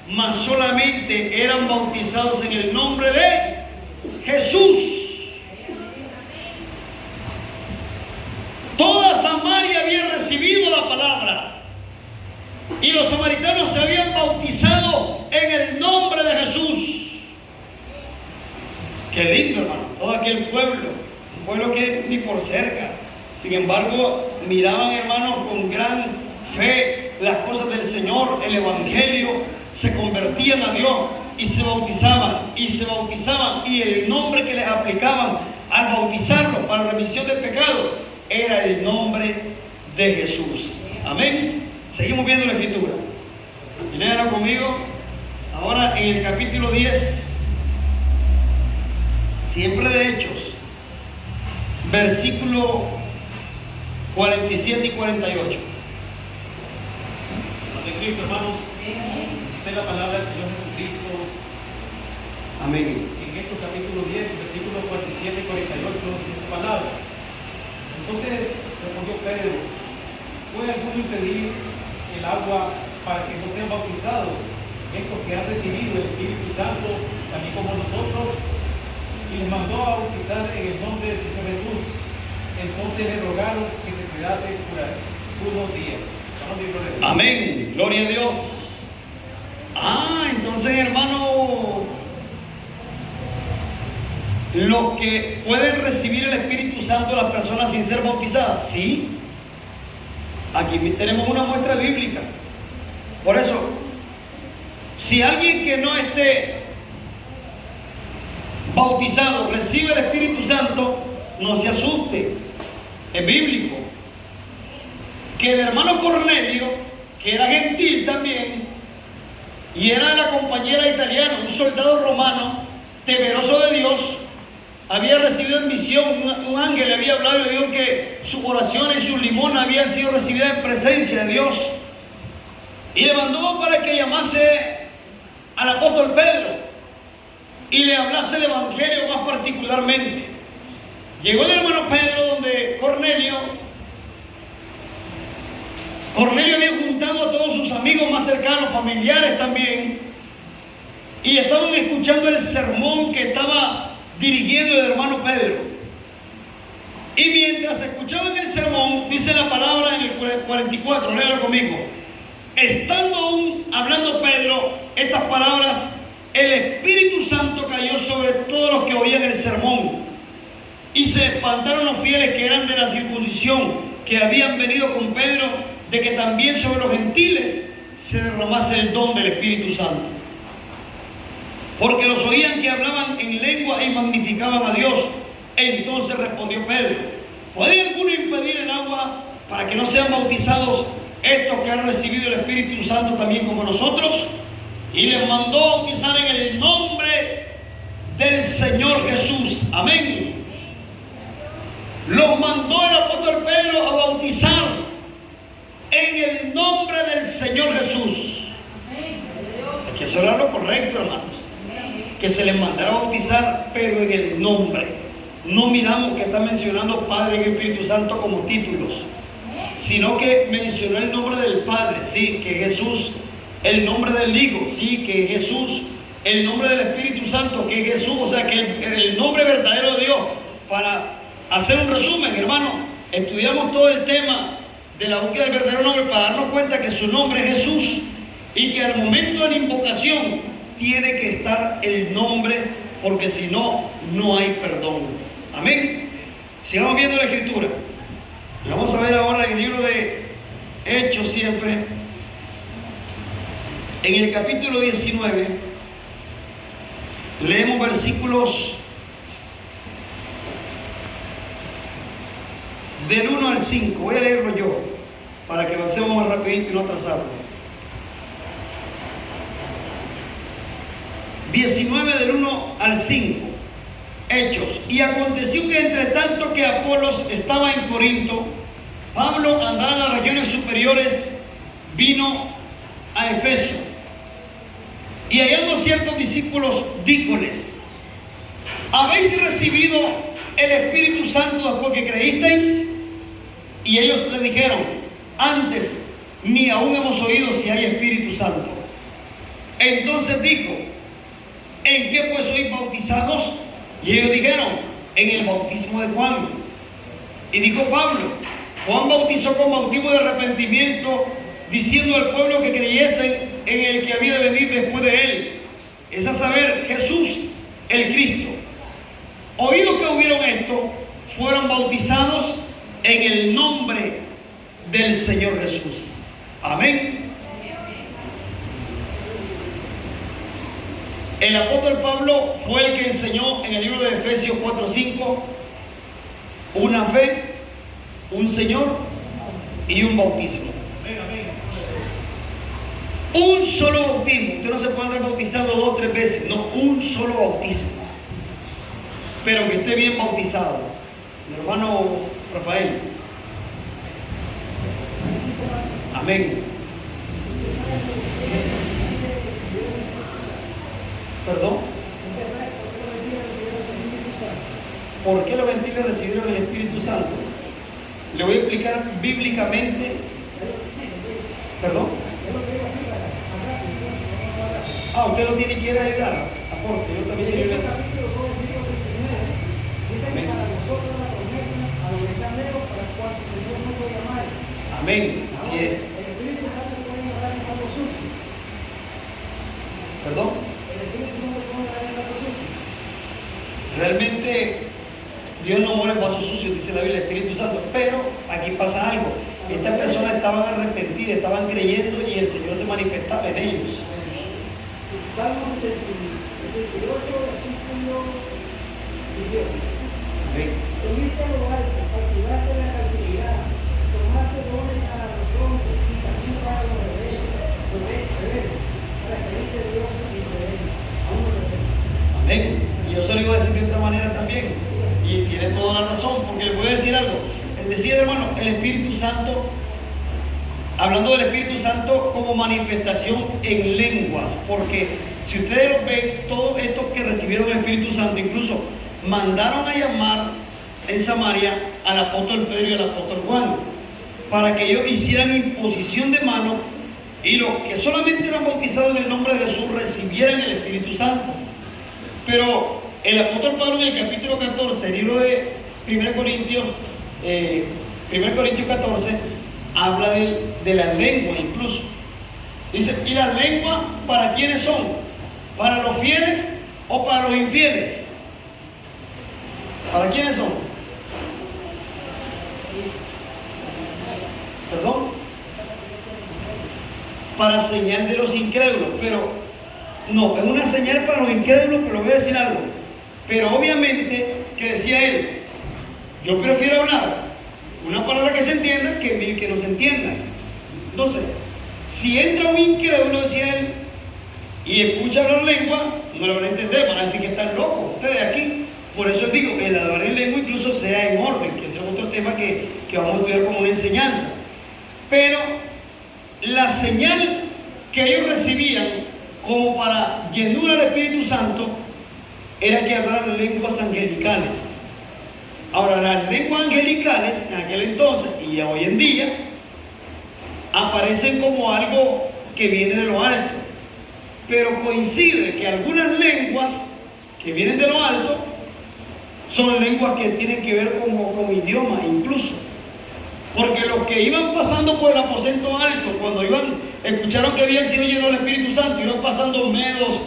mas solamente eran bautizados en el nombre de Jesús. Toda Samaria había recibido la palabra y los samaritanos se habían bautizado en el nombre de Jesús. Qué lindo, hermano, todo aquel pueblo, un pueblo que ni por cerca. Sin embargo, miraban, hermanos, con gran fe las cosas del Señor, el Evangelio, se convertían a Dios. y se bautizaban, y el nombre que les aplicaban al bautizarlos para remisión del pecado era el nombre de Jesús. Amén. Seguimos viendo la escritura. Miren conmigo. Ahora en el capítulo 10, siempre de Hechos, versículo 47 y 48. De Cristo, hermanos, dice la palabra del Señor Jesucristo Amén. en Hechos capítulo 10, versículos 47 y 48, dice su palabra. Entonces respondió Pedro: ¿puede alguno impedir el agua para que no sean bautizados estos que han recibido el Espíritu Santo, también como nosotros? Y les mandó a bautizar en el nombre del Señor Jesús. Entonces le rogaron que se quedase por unos días. Amén, gloria a Dios. Entonces, hermano, los que pueden recibir el Espíritu Santo, las personas sin ser bautizadas, sí. Aquí tenemos una muestra bíblica. Por eso, si alguien que no esté bautizado recibe el Espíritu Santo, no se asuste, es bíblico. Que el hermano Cornelio, que era gentil también, y era de la compañera italiana, un soldado romano, temeroso de Dios, había recibido en visión, un ángel le había hablado y le dijo que sus oraciones y sus limonas habían sido recibidas en presencia de Dios. Y le mandó para que llamase al apóstol Pedro y le hablase el evangelio más particularmente. Llegó el hermano Pedro donde Cornelio había juntado a todos sus amigos más cercanos, familiares también, y estaban escuchando el sermón que estaba dirigiendo el hermano Pedro. Y mientras escuchaban el sermón, dice la palabra en el 44, léalo conmigo. Estando aún hablando Pedro estas palabras, el Espíritu Santo cayó sobre todos los que oían el sermón, y se espantaron los fieles que eran de la circuncisión, que habían venido con Pedro, de que también sobre los gentiles se derramase el don del Espíritu Santo. Porque los oían que hablaban en lengua y magnificaban a Dios. Entonces respondió Pedro: ¿puede alguno impedir el agua para que no sean bautizados estos que han recibido el Espíritu Santo también como nosotros? Y les mandó bautizar en el nombre del Señor Jesús. Amén. Los mandó el apóstol Pedro a bautizar en el nombre del Señor Jesús. Hay que hacer lo correcto, hermanos. Que se les mandara a bautizar, pero en el nombre. No miramos que está mencionando Padre y Espíritu Santo como títulos, sino que mencionó el nombre del Padre, sí, que Jesús, el nombre del Hijo, sí, que Jesús, el nombre del Espíritu Santo, que Jesús, o sea, que el nombre verdadero de Dios. Para hacer un resumen, hermano, estudiamos todo el tema de la búsqueda del verdadero nombre para darnos cuenta que su nombre es Jesús y que al momento de la invocación tiene que estar el nombre, porque si no, no hay perdón. Amén. Sigamos viendo la escritura. Vamos a ver ahora en el libro de Hechos siempre, en el capítulo 19, leemos versículos del 1 al 5. Voy a leerlo yo para que avancemos más rapidito y no atrasarlo. 19 del 1 al 5. Hechos. Y aconteció que entre tanto que Apolos estaba en Corinto, Pablo, andando en las regiones superiores, vino a Efeso. Y hallando ciertos discípulos, díjoles: ¿habéis recibido el Espíritu Santo después que creísteis? Y ellos le dijeron: antes ni aún hemos oído si hay Espíritu Santo. Entonces dijo: ¿en qué pues sois bautizados? Y ellos dijeron: en el bautismo de Juan. Y dijo Pablo: Juan bautizó con bautismo de arrepentimiento, diciendo al pueblo que creyesen en el que había de venir después de él, es a saber, Jesús el Cristo. Oído que hubieron esto, fueron bautizados en el nombre del Señor Jesús. Amén. El apóstol Pablo fue el que enseñó en el libro de Efesios 4:5 una fe, un Señor y un bautismo. Amén, amén. Un solo bautismo. Usted no se puede andar bautizando 2 o 3 veces, no, un solo bautismo. Pero que esté bien bautizado. Mi hermano Rafael. Amén. ¿Perdón? ¿Por qué los gentiles recibieron el Espíritu Santo? Le voy a explicar bíblicamente. ¿Perdón? Ah, usted lo tiene que ir a ayudar. Aporte, yo también quiero ayudar. Dice para nosotros la promesa a los que están lejos, para cuantos el Señor no puede llamar. Amén. Así es. El Espíritu Santo puede orar en algo sucio. ¿Perdón? El Espíritu Santo puede orar en algo sucio. Realmente Dios no muere en vasos sucios, dice la Biblia, el Espíritu Santo. Pero aquí pasa algo. Estas personas estaban arrepentidas, estaban creyendo y el Señor se manifestaba en ellos. Salmo 68, versículo 18. Amén. Subiste a lo alto, cautivaste la cautividad, tomaste dones para los hombres y también para los rebeldes, para que viste Dios entre ellos. Aún no lo ves. Amén. Y yo se lo iba a decir de otra manera también. Y tiene toda la razón, porque le voy a decir algo. Decía, hermano, el Espíritu Santo, hablando del Espíritu Santo como manifestación en lenguas, porque si ustedes lo ven, todos estos que recibieron el Espíritu Santo, incluso mandaron a llamar en Samaria al apóstol Pedro y al apóstol Juan, para que ellos hicieran imposición de manos y los que solamente eran bautizados en el nombre de Jesús recibieran el Espíritu Santo. Pero el apóstol Pablo en el capítulo 14, el libro de 1 Corintios 14, habla de la lengua incluso. Dice, ¿y las lenguas para quiénes son? ¿Para los fieles o para los infieles? ¿Para quiénes son? ¿Perdón? Para señal de los incrédulos, pero no, es una señal para los incrédulos, pero voy a decir algo. Pero obviamente, que decía él, yo prefiero hablar una palabra que se entienda que 1000 que no se entiendan. Entonces, si entra un incrédulo, decía él, y escucha hablar lengua, no lo van a entender, van a decir que están locos ustedes aquí. Por eso les digo, el hablar en lengua incluso sea en orden, que ese es otro tema que vamos a estudiar como una enseñanza. Pero la señal que ellos recibían como para llenura del Espíritu Santo era que hablaran lenguas angelicales. Ahora, las lenguas angelicales en aquel entonces y ya hoy en día aparecen como algo que viene de lo alto, pero coincide que algunas lenguas que vienen de lo alto son lenguas que tienen que ver con idioma incluso, porque los que iban pasando por el aposento alto, cuando escucharon que habían sido llenos del Espíritu Santo, iban pasando medos,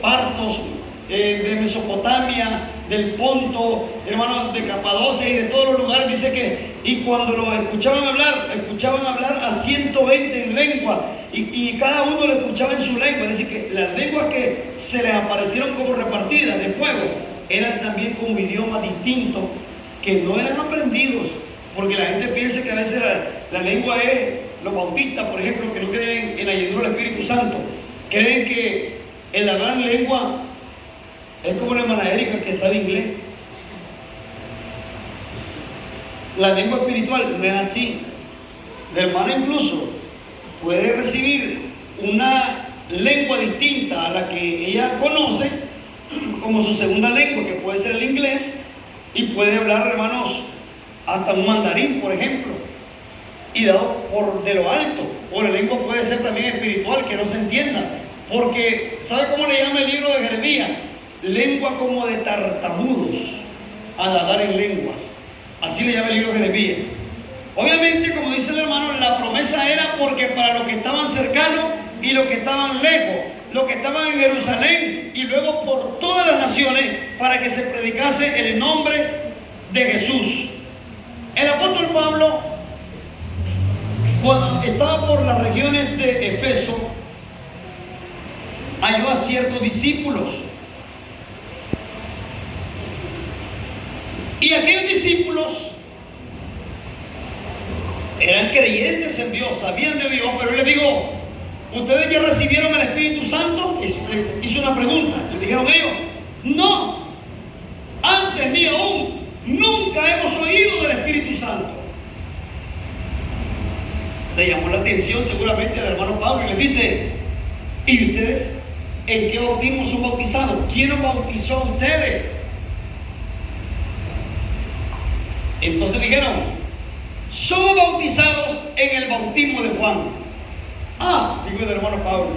partos, de Mesopotamia, del Ponto, hermanos, de Capadocia y de todos los lugares, dice que, y cuando los escuchaban hablar a 120 en lengua, y cada uno lo escuchaba en su lengua. Es decir, que las lenguas que se les aparecieron como repartidas de fuego eran también como idiomas distintos que no eran aprendidos, porque la gente piensa que a veces la lengua es, los bautistas, por ejemplo, que no creen en la llenura del Espíritu Santo, creen que el hablar en lengua es como la hermana Erika que sabe inglés. La lengua espiritual no es así. La hermana incluso puede recibir una lengua distinta a la que ella conoce como su segunda lengua, que puede ser el inglés, y puede hablar, hermanos, hasta un mandarín, por ejemplo, y dado por de lo alto. O la lengua puede ser también espiritual, que no se entienda, porque ¿sabe cómo le llama el libro de Jeremías? Lengua como de tartamudos, al hablar en lenguas. Así le llama el libro de Jeremías. Obviamente, como dice el hermano, la promesa era porque para los que estaban cercanos y los que estaban lejos, los que estaban en Jerusalén y luego por todas las naciones, para que se predicase el nombre de Jesús. El apóstol Pablo, cuando estaba por las regiones de Efeso, halló a ciertos discípulos. Y aquellos discípulos eran creyentes en Dios, sabían de Dios, pero él les dijo, ¿ustedes ya recibieron el Espíritu Santo? Hizo una pregunta. Le dijeron ellos, no, antes ni aún, nunca hemos oído del Espíritu Santo. Le llamó la atención seguramente al hermano Pablo y les dice, ¿y ustedes en qué bautismo son bautizados? ¿Quién los bautizó a ustedes? Entonces dijeron, somos bautizados en el bautismo de Juan. Dijo el hermano Pablo,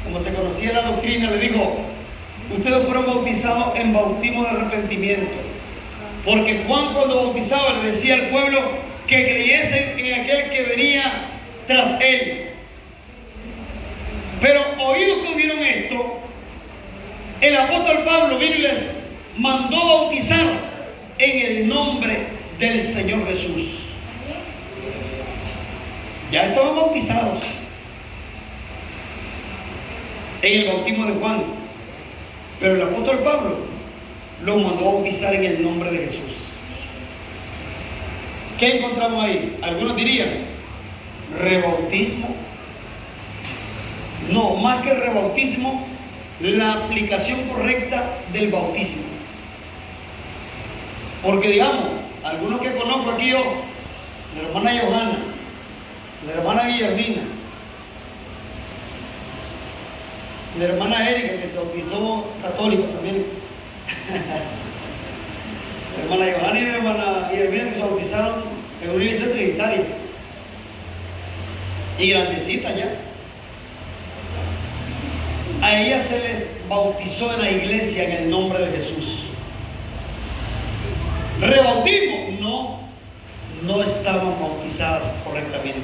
como se conocía la doctrina, le dijo, ustedes fueron bautizados en bautismo de arrepentimiento, porque Juan cuando bautizaba le decía al pueblo que creyesen en aquel que venía tras él. Pero oídos que oyeron esto, el apóstol Pablo vino y les mandó bautizar en el nombre del Señor Jesús. Ya estaban bautizados en el bautismo de Juan, pero el apóstol Pablo los mandó a bautizar en el nombre de Jesús. ¿Qué encontramos ahí? Algunos dirían rebautismo. No, más que rebautismo, la aplicación correcta del bautismo. Porque digamos, algunos que conozco aquí yo, la hermana Johanna, la hermana Guillermina, la hermana Erika, que se bautizó católica también, la hermana Johanna y la hermana Guillermina, que se bautizaron en una iglesia trinitaria y grandecita ya. A ellas se les bautizó en la iglesia en el nombre de Jesús. ¿Rebautismo? No estaban bautizadas correctamente,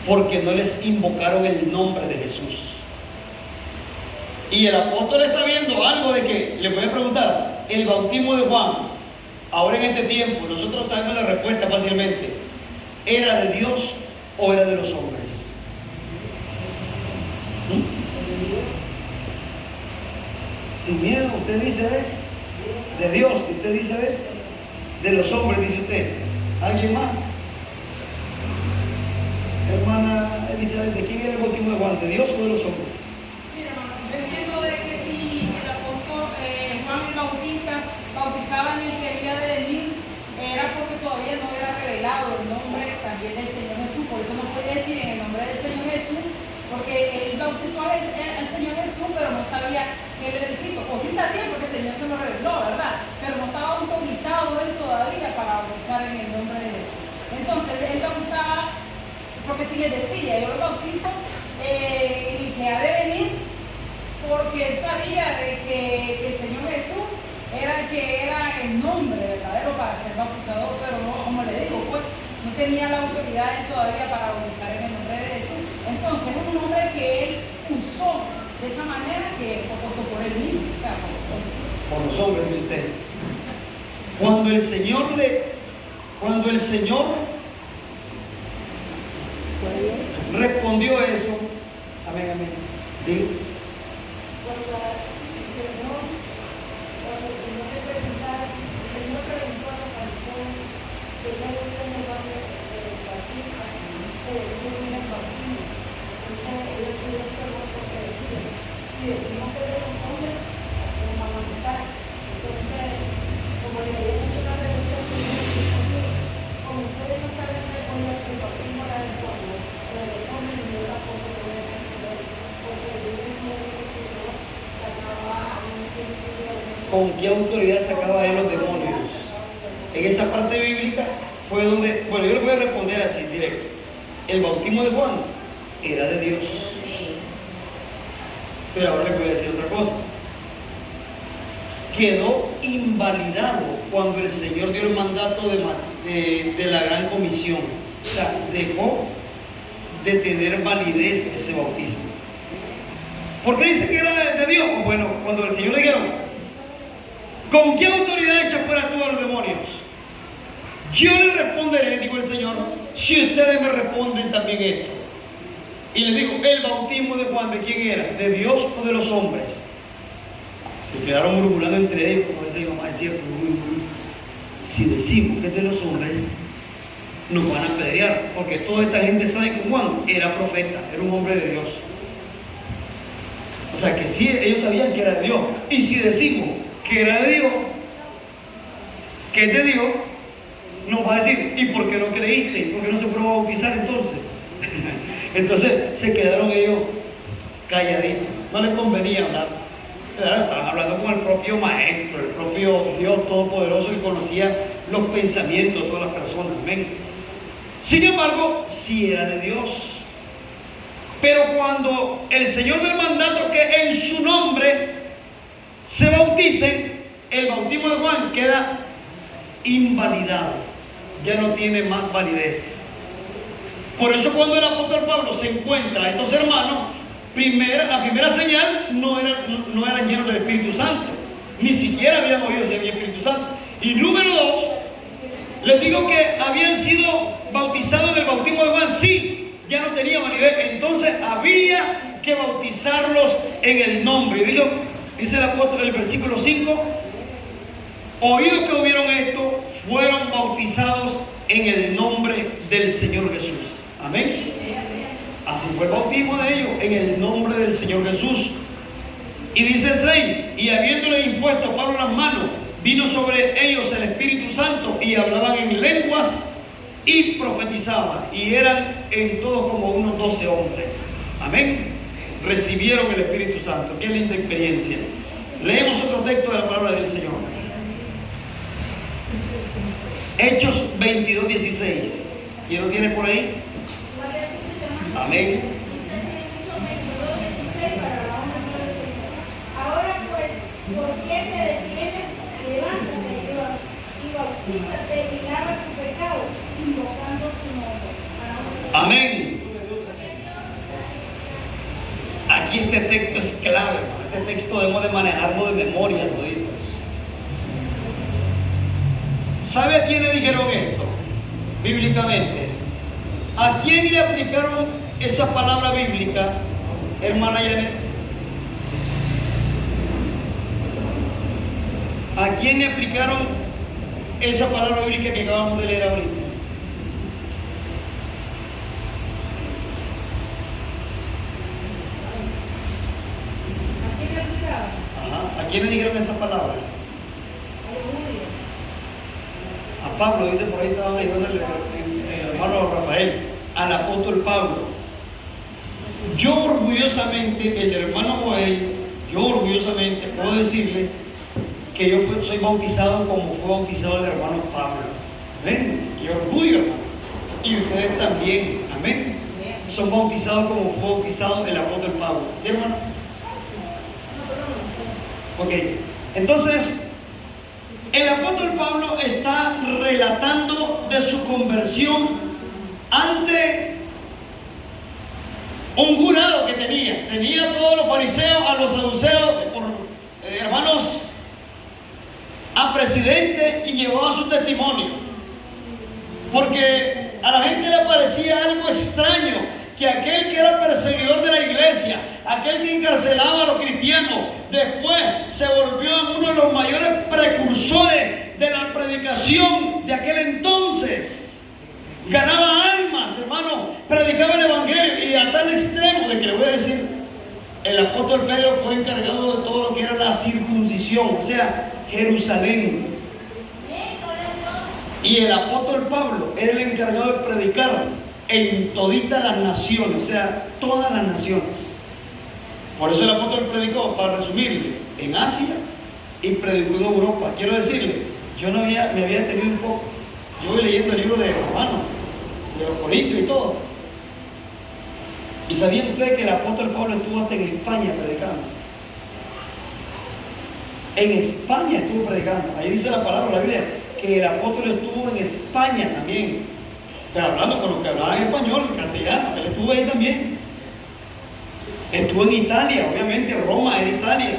porque no les invocaron el nombre de Jesús. Y el apóstol está viendo algo de que le puede preguntar, el bautismo de Juan, ahora en este tiempo, nosotros sabemos la respuesta fácilmente, ¿era de Dios o era de los hombres? Sin miedo, usted dice de Dios, usted dice de los hombres, dice usted. ¿Alguien más? Hermana Elizabeth, ¿de quién era el bautismo de Juan? ¿De Dios o de los hombres? Mira, hermano, yo entiendo de que si el apóstol Juan el Bautista bautizaba en el que había de venir, era porque todavía no era revelado el nombre también del Señor Jesús. Por eso no puede decir en el nombre del Señor Jesús, porque él bautizó al Señor Jesús, pero no sabía que él era el Cristo. O sí sabía porque el Señor se lo reveló, ¿verdad? Pero no estaba autorizado él todavía para bautizar en el nombre de Jesús. Entonces él bautizaba, porque si les decía, yo lo bautizo en el que ha de venir, porque él sabía de que el Señor Jesús era el que era el nombre verdadero para ser bautizador, pero no, como le digo, pues no tenía la autoridad él todavía para bautizar en el nombre de Jesús. Entonces es un nombre que él usó de esa manera que fue puesto por él mismo, o sea, por los hombres, dice usted. Cuando el Señor respondió eso, amén, amén. Digo. Cuando el Señor le preguntaba, el Señor preguntó a los fariseos que ya decían el nombre del bautismo, quién era el bautismo. Entonces ellos tuvieron que decir, si decimos que de los hombres, nos vamos a matar. Entonces, como le había hecho una pregunta al Señor, como ustedes no saben responder si el bautismo era del pueblo o de los hombres, ni yo tampoco lo voy a responder, porque yo decía que el Señor sacaba a un espíritu de ¿Con qué autoridad sacaba él los demonios? En esa parte bíblica fue donde, bueno, yo le voy a responder así directo. El bautismo de Juan era de Dios. Pero ahora le voy a decir otra cosa. Quedó invalidado cuando el Señor dio el mandato de la gran comisión. O sea, dejó de tener validez ese bautismo. ¿Por qué dice que era de Dios? Bueno, cuando el Señor le dijeron, ¿con qué autoridad echa fuera tú a los demonios? Yo le responderé, dijo el Señor, si ustedes me responden también esto. Y les digo, ¿el bautismo de Juan de quién era? ¿De Dios o de los hombres? Se quedaron murmurando entre ellos, como decía mi mamá, decía, si decimos que es de los hombres, nos van a apedrear, porque toda esta gente sabe que Juan era profeta, era un hombre de Dios. O sea que sí, ellos sabían que era de Dios. Y si decimos que era de Dios, que es de Dios, nos va a decir, ¿y por qué no creíste? ¿Y por qué no se fueron a bautizar entonces? Entonces se quedaron ellos calladitos. No les convenía hablar. Estaban hablando con el propio Maestro, el propio Dios Todopoderoso que conocía los pensamientos de todas las personas. Amén. Sin embargo, sí era de Dios. Pero cuando el Señor del mandato que en su nombre se bauticen, el bautismo de Juan queda invalidado. Ya no tiene más validez. Por eso cuando el apóstol Pablo se encuentra a estos hermanos, la primera señal no eran llenos del Espíritu Santo. Ni siquiera habían oído si había Espíritu Santo. Y número 2, les digo que habían sido bautizados en el bautismo de Juan, sí, ya no tenía validez. Entonces había que bautizarlos en el nombre. Y dice el apóstol en el versículo 5, oídos que oyeron esto, fueron bautizados en el nombre del Señor Jesús. Amén. Así fue el bautismo de ellos, en el nombre del Señor Jesús. Y dice el 6, y habiéndole impuesto a Pablo las manos, vino sobre ellos el Espíritu Santo, y hablaban en lenguas y profetizaban, y eran en todo como unos 12 hombres. Amén. Recibieron el Espíritu Santo. Qué linda experiencia. Leemos otro texto de la palabra del Señor. Hechos 22:16. ¿Quién lo tiene por ahí? Amén. Ahora pues, ¿por qué te detienes? Levántate, Dios, y bautízate y lava tu pecado, invocando su nombre. Amén. Aquí este texto es clave. Este texto debemos de manejarlo de memoria, toditos. ¿Sabe a quién le dijeron esto? Bíblicamente. ¿A quién le aplicaron esa palabra bíblica, hermana Janet? ¿A quién le aplicaron esa palabra bíblica que acabamos de leer ahorita? Ajá. ¿A quién le dijeron esa palabra? A Pablo, dice por ahí, estaba leyendo el hermano Rafael, al apóstol Pablo. Yo orgullosamente, el hermano Joel, yo orgullosamente puedo decirle que yo soy bautizado como fue bautizado el hermano Pablo. Amén. Qué orgullo, hermano. Y ustedes también, amén. Son bautizados como fue bautizado el apóstol Pablo. ¿Sí, hermano? Ok. Entonces, el apóstol Pablo está relatando de su conversión ante un jurado que tenía. Tenía a todos los fariseos, a los saduceos, hermanos, a presidente, y llevaba su testimonio. Porque a la gente le parecía algo extraño que aquel que era perseguidor de la iglesia, aquel que encarcelaba a los cristianos, después se volvió en uno de los mayores precursores de la predicación de aquel entonces. Ganaba almas, hermano, predicaba el evangelio, y a tal extremo de que le voy a decir, el apóstol Pedro fue encargado de todo lo que era la circuncisión, o sea, Jerusalén. Y el apóstol Pablo era el encargado de predicar en toditas las naciones, o sea, todas las naciones. Por eso el apóstol predicó, para resumirle, en Asia y predicó en Europa. Quiero decirle, yo me había detenido un poco. Yo voy leyendo el libro de Romanos, de los Corintios y todo. ¿Y sabían ustedes que el apóstol Pablo estuvo hasta en España predicando? En España estuvo predicando. Ahí dice la palabra, la Biblia, que el apóstol estuvo en España también. O sea, hablando con los que hablaban español, en castellano, él estuvo ahí también. Estuvo en Italia, obviamente Roma era Italia.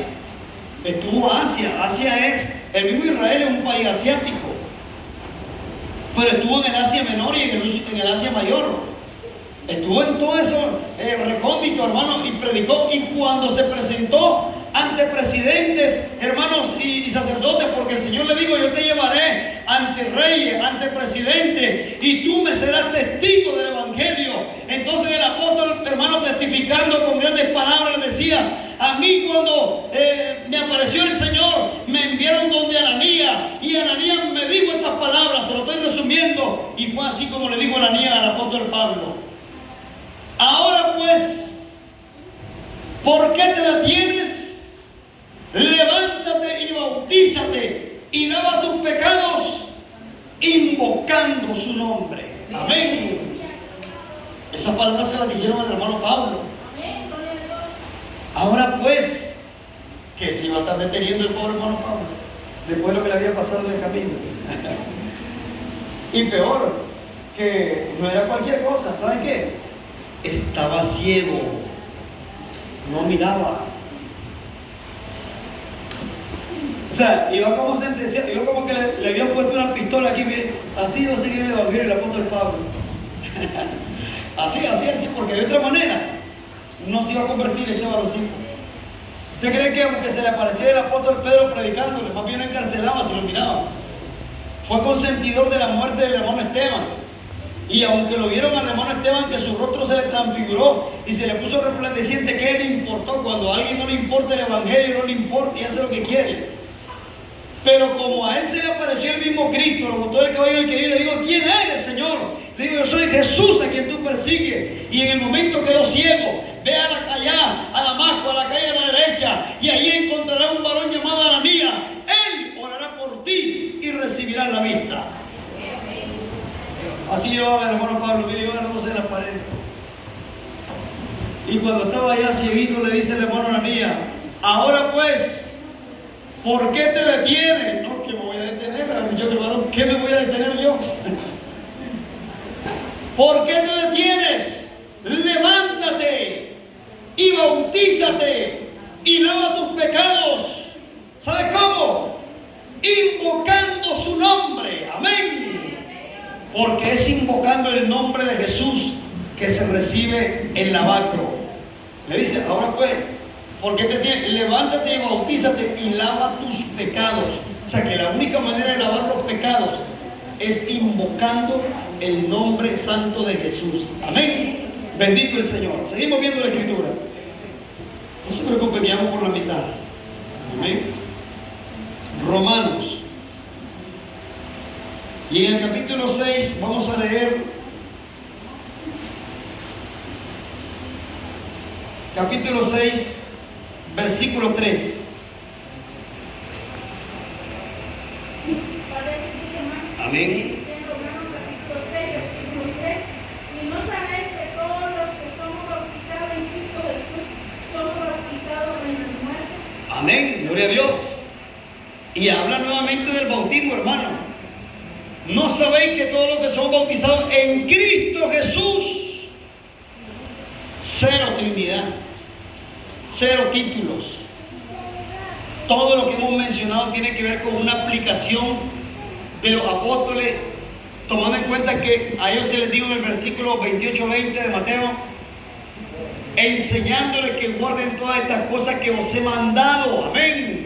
Estuvo Asia. Asia es, el mismo Israel es un país asiático. Pero estuvo en el Asia Menor y en el Asia Mayor. Estuvo en todo eso recóndito, hermanos, y predicó. Y cuando se presentó ante presidentes, hermanos, y sacerdotes, porque el Señor le dijo: yo te llevaré ante reyes, ante presidentes, y tú me serás testigo del Evangelio. Entonces el apóstol, hermano, testificando con grandes palabras, le decía: a mí cuando me apareció el Señor, me enviaron donde Ananías, y Ananías me dijo estas palabras. Se lo estoy resumiendo, y fue así como le dijo Ananías al apóstol Pablo: ahora pues, ¿por qué te detienes? Levántate y bautízate y lava tus pecados, invocando su nombre. Amén. Esas palabras se las dijeron al hermano Pablo. Ahora pues, que se iba a estar deteniendo el pobre hermano Pablo después de lo que le había pasado en el camino. Y peor, que no era cualquier cosa. ¿Saben qué? Estaba ciego, no miraba. O sea, iba como sentenciado, iba como que le habían puesto una pistola aquí, mire, así no se quiere el evangelio y la apóstol Pablo. Así, porque de otra manera no se iba a convertir ese varoncito. ¿Usted cree que aunque se le apareciera el apóstol Pedro predicándole, más bien encarcelaba si lo miraba? Fue consentidor de la muerte del hermano Esteban. Y aunque lo vieron al hermano Esteban que su rostro se le transfiguró y se le puso resplandeciente, ¿qué le importó? Cuando a alguien no le importa el evangelio, no le importa y hace lo que quiere. Pero como a él se le apareció el mismo Cristo, lo botó del caballo del que le digo: ¿quién eres, Señor? Le digo: yo soy Jesús a quien tú persigues. Y en el momento quedó ciego. Ve allá, a Damasco, a la calle a la derecha, y allí encontrará un varón llamado Ananías. Él orará por ti y recibirás la vista. Así llevaba el hermano Pablo, mire, yo agarrándose de las paredes. Y cuando estaba allá cieguito, le dice el hermano Ananías: ahora pues, ¿por qué te detienes? No, que me voy a detener. Yo, hermano, ¿qué me voy a detener yo? ¿Por qué te detienes? Levántate y bautízate y lava tus pecados. ¿Sabes cómo? Invocando su nombre. Amén. Porque es invocando el nombre de Jesús que se recibe el lavacro. Le dice: ahora pues, ¿por qué te tienes? Levántate y bautízate y lava tus pecados. O sea que la única manera de lavar los pecados es invocando el nombre santo de Jesús. Amén. Bendito el Señor. Seguimos viendo la escritura. No se preocupen, ya vamos por la mitad. Amén. Romanos. Y en el capítulo 6 vamos a leer capítulo 6, versículo 3. Amén. Dice en Romanos capítulo 6, versículo 3: y no sabéis que todos los que somos bautizados en Cristo Jesús somos bautizados en su muerte. Amén, gloria a Dios. Y habla nuevamente del bautismo, hermano. ¿No sabéis que todos los que son bautizados en Cristo Jesús? Cero Trinidad, cero títulos. Todo lo que hemos mencionado tiene que ver con una aplicación de los apóstoles, tomando en cuenta que a ellos se les dijo en el versículo 28-20 de Mateo: enseñándoles que guarden todas estas cosas que os he mandado. Amén.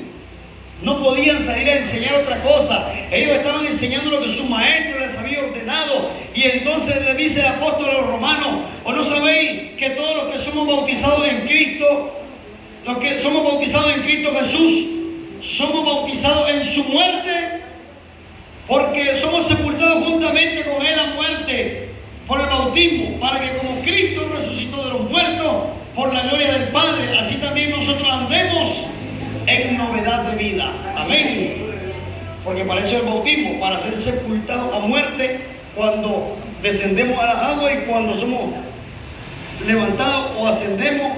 No podían salir a enseñar otra cosa. Ellos estaban enseñando lo que su maestro les había ordenado. Y entonces le dice el apóstol a los romanos: ¿o no sabéis que todos los que somos bautizados en Cristo, los que somos bautizados en Cristo Jesús, somos bautizados en su muerte? Porque somos sepultados juntamente con él a muerte por el bautismo, para que como Cristo resucitó de los muertos por la gloria del Padre, así también nosotros andemos en novedad de vida. Amén. Porque para eso es el bautismo, para ser sepultados a muerte cuando descendemos a la agua, y cuando somos levantados o ascendemos,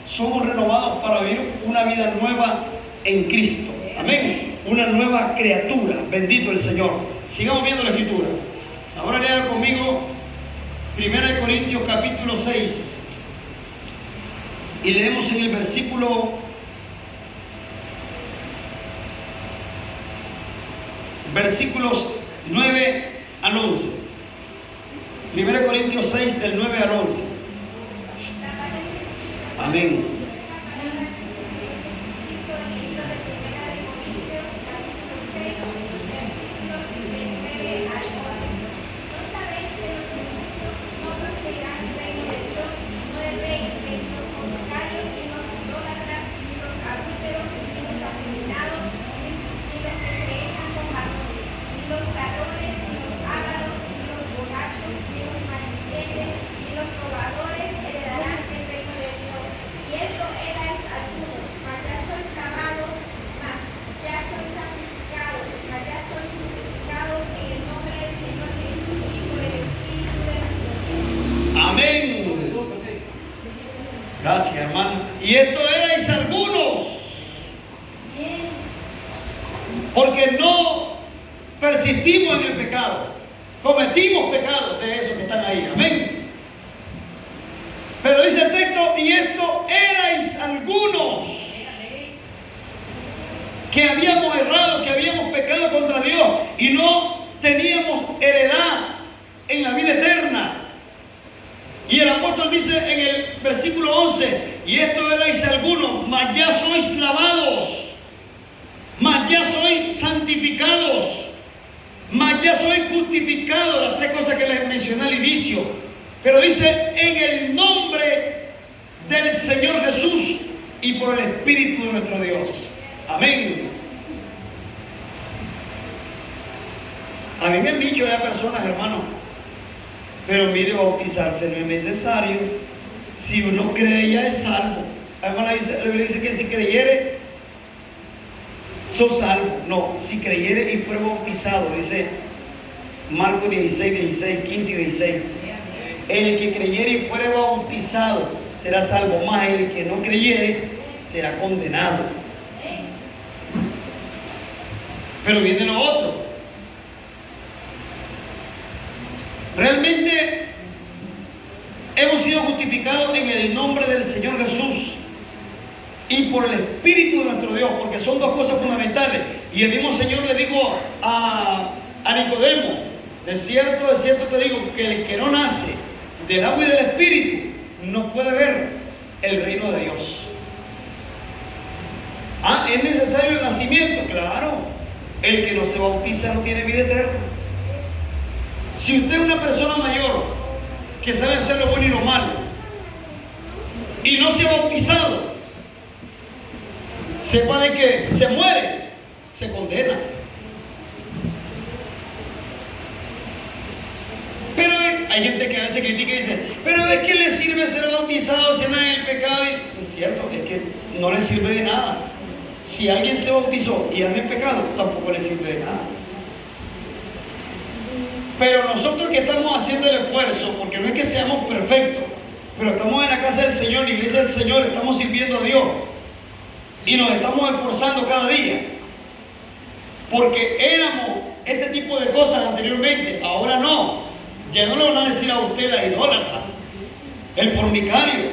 somos renovados para vivir una vida nueva en Cristo. Amén. Una nueva criatura. Bendito el Señor. Sigamos viendo la escritura. Ahora lean conmigo 1 Corintios capítulo 6. Y leemos en el versículos 9 al 11. 1 Corintios 6 del 9 al 11. Amén. Gracias, hermano. Y esto erais algunos, porque no persistimos en el pecado, cometimos pecados de esos que están ahí. Amén. Pero dice el texto, y esto erais algunos que habíamos errado, que habíamos pecado contra Dios y no teníamos heredad en la vida eterna. Y el apóstol dice en el versículo 11, y esto erais algunos, mas ya sois lavados, mas ya sois santificados, mas ya sois justificados, las tres cosas que les mencioné al inicio. Pero dice, en el nombre del Señor Jesús y por el Espíritu de nuestro Dios. Amén. A mí me han dicho ya personas, hermanos, pero mire, bautizarse no es necesario. Si uno cree, ya es salvo. Además, la Biblia dice que si creyere, sos salvo. No, si creyere y fue bautizado, dice Marcos 16, 16, 15 y 16. El que creyere y fuere bautizado será salvo, más el que no creyere será condenado. Pero viene lo otro. Realmente hemos sido justificados en el nombre del Señor Jesús y por el Espíritu de nuestro Dios, porque son dos cosas fundamentales. Y el mismo Señor le dijo a Nicodemo, de cierto te digo, que el que no nace del agua y del Espíritu no puede ver el reino de Dios. ¿Es necesario el nacimiento? Claro. El que no se bautiza no tiene vida eterna. Si usted es una persona mayor que sabe hacer lo bueno y lo malo y no se ha bautizado, sepa de que se muere, se condena. Pero hay gente que a veces critica y dice, pero ¿de qué le sirve ser bautizado si anda en el pecado? Y es cierto, es que no le sirve de nada. Si alguien se bautizó y anda en pecado, tampoco le sirve de nada. Pero nosotros que estamos haciendo el esfuerzo, porque no es que seamos perfectos, pero estamos en la casa del Señor, en la iglesia del Señor, estamos sirviendo a Dios y nos estamos esforzando cada día, porque éramos este tipo de cosas anteriormente, ahora no. Ya no le van a decir a usted la idólatra, el fornicario,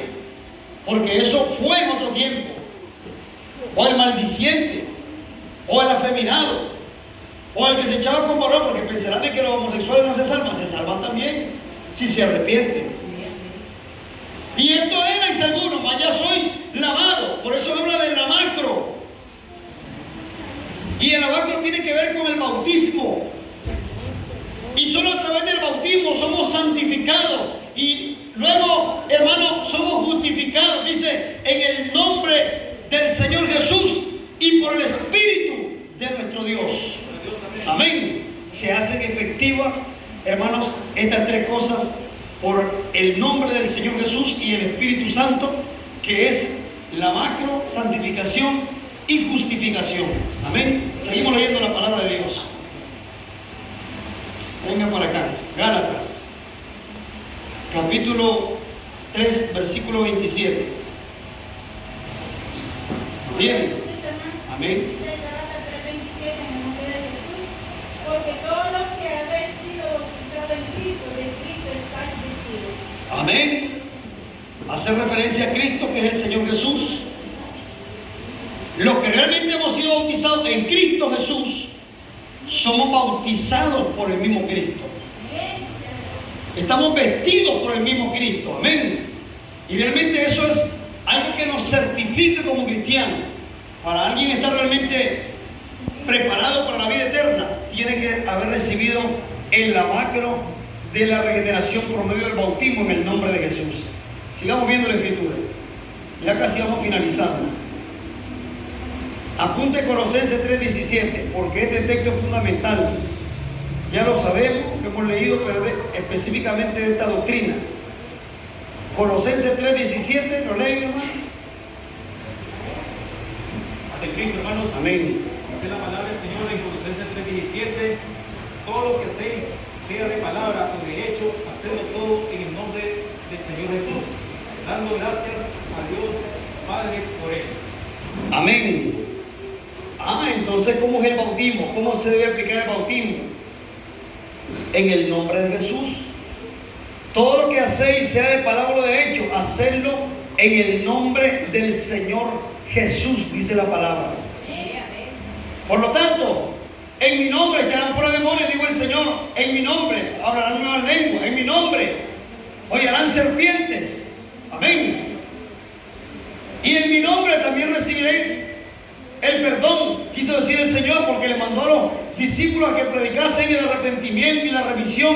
porque eso fue en otro tiempo, o el maldiciente, o el afeminado, o el que se echaba con varón, porque pensarán de que los homosexuales no se salvan también, si se arrepienten. Y esto erais algunos, mas ya sois lavados. Por eso habla del lavacro. Y el lavacro tiene que ver con el bautismo. Y solo a través del bautismo somos santificados. Y luego, hermanos, somos justificados. Dice, en el nombre del Señor Jesús y por el Espíritu de nuestro Dios. Amén. Se hacen efectivas, hermanos, estas tres cosas por el nombre del Señor Jesús y el Espíritu Santo, que es la macro, santificación y justificación. Amén. Seguimos leyendo la palabra de Dios. Venga para acá. Gálatas, capítulo 3, versículo 27. Bien. Amén. Porque todos los que habéis sido bautizados en Cristo, de Cristo estáis vestidos. Amén. Hace referencia a Cristo, que es el Señor Jesús. Los que realmente hemos sido bautizados en Cristo Jesús, somos bautizados por el mismo Cristo. Estamos vestidos por el mismo Cristo, amén. Y realmente eso es algo que nos certifica como cristianos. Para alguien estar realmente preparado para la vida eterna, tiene que haber recibido el lavacro de la regeneración por medio del bautismo en el nombre de Jesús. Sigamos viendo la Escritura. Ya casi vamos finalizando. Apunte Colosenses 3:17, porque este texto es fundamental. Ya lo sabemos, lo hemos leído, pero específicamente de esta doctrina. Colosenses 3:17, ¿lo leen, hermano? Ante Cristo, hermanos. Amén. Dice la palabra del Señor en Colosenses 3:17: todo lo que hacéis, sea de palabra o de hecho, hacedlo todo en el nombre del Señor Jesús, dando gracias a Dios Padre por él. Amén. Entonces, ¿cómo es el bautismo? ¿Cómo se debe aplicar el bautismo? En el nombre de Jesús. Todo lo que hacéis, sea de palabra o de hecho, hacedlo en el nombre del Señor Jesús, dice la palabra. Por lo tanto, en mi nombre echarán fuera demonios, dijo el Señor. En mi nombre hablarán nuevas lenguas. En mi nombre hollarán serpientes. Amén. Y en mi nombre también recibiré el perdón, quiso decir el Señor, porque le mandó a los discípulos a que predicasen el arrepentimiento y la remisión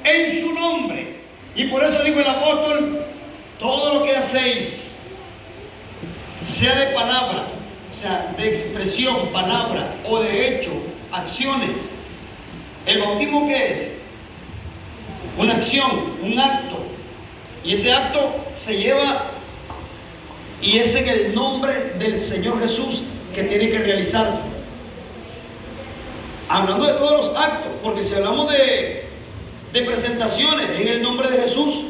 en su nombre. Y por eso dijo el apóstol: todo lo que hacéis, sea de palabra, o sea, de expresión, palabra, o de hecho, acciones. ¿El bautismo qué es? Una acción, un acto. Y ese acto se lleva y es en el nombre del Señor Jesús que tiene que realizarse. Hablando de todos los actos, porque si hablamos de presentaciones, en el nombre de Jesús.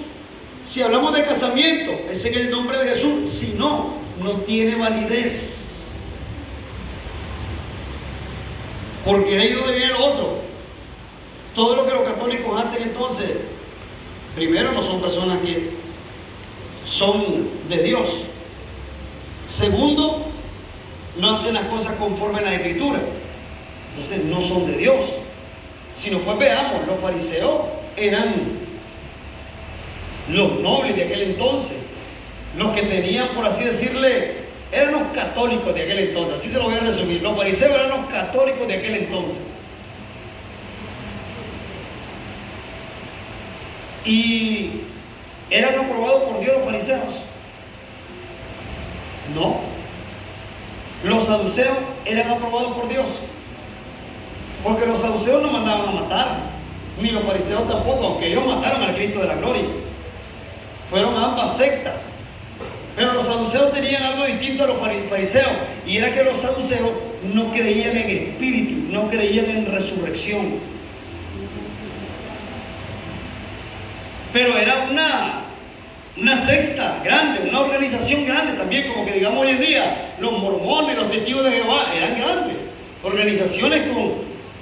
Si hablamos de casamiento, es en el nombre de Jesús. Si no, no tiene validez. Porque ahí es donde viene lo otro. Todo lo que los católicos hacen entonces, primero, no son personas que son de Dios. Segundo, no hacen las cosas conforme a la Escritura. Entonces no son de Dios. Si no, pues veamos, los fariseos eran los nobles de aquel entonces, los que tenían, por así decirle, eran los católicos de aquel entonces. Así se lo voy a resumir. Los fariseos eran los católicos de aquel entonces. Y eran aprobados por Dios los fariseos. No. Los saduceos eran aprobados por Dios. Porque los saduceos no mandaban a matar, ni los fariseos tampoco, aunque ellos mataron al Cristo de la gloria. Fueron ambas sectas. Pero los saduceos tenían algo distinto a los fariseos, y era que los saduceos no creían en espíritu, no creían en resurrección. Pero era una secta grande, una organización grande también, como que digamos hoy en día, los mormones, los testigos de Jehová, eran grandes, organizaciones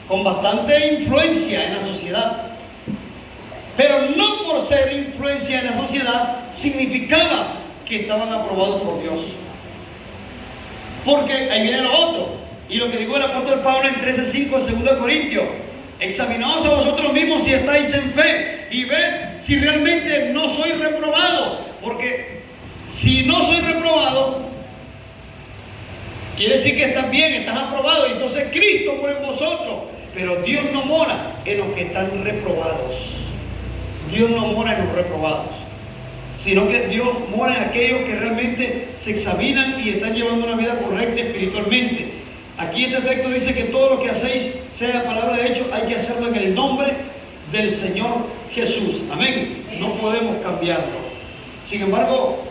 con bastante influencia en la sociedad. Pero no por ser influencia en la sociedad significaba que estaban aprobados por Dios. Porque ahí viene lo otro, y lo que dijo el apóstol Pablo en 13:5 en 2 Corintios: examinaos a vosotros mismos si estáis en fe, y ved si realmente no soy reprobado. Porque si no soy reprobado, quiere decir que estás bien, estás aprobado, y entonces Cristo mora en vosotros. Pero Dios no mora en los que están reprobados. Dios no mora en los reprobados, sino que Dios mora en aquellos que realmente se examinan y están llevando una vida correcta espiritualmente. Aquí este texto dice que todo lo que hacéis, sea palabra de hecho, hay que hacerlo en el nombre del Señor Jesús. Amén. No podemos cambiarlo. Sin embargo,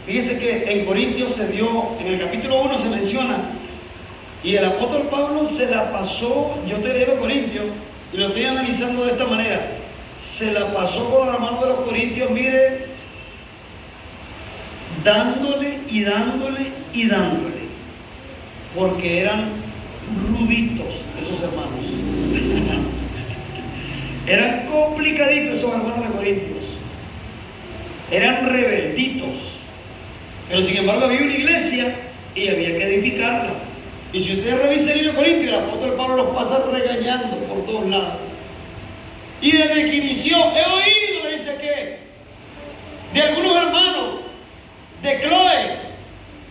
fíjese que en Corintios se dio, en el capítulo 1 se menciona, y el apóstol Pablo se la pasó, yo te leo Corintios, y lo estoy analizando de esta manera, se la pasó por la mano de los corintios, mire, dándole y dándole y dándole, porque eran ruditos esos hermanos. Eran complicaditos esos hermanos de Corintios, eran rebelditos, pero sin embargo había una iglesia y había que edificarla. Y si ustedes revisan el libro de Corintios, el apóstol Pablo los pasa regañando por todos lados. Y desde que inició, he oído, le que de algunos hermanos de Chloe,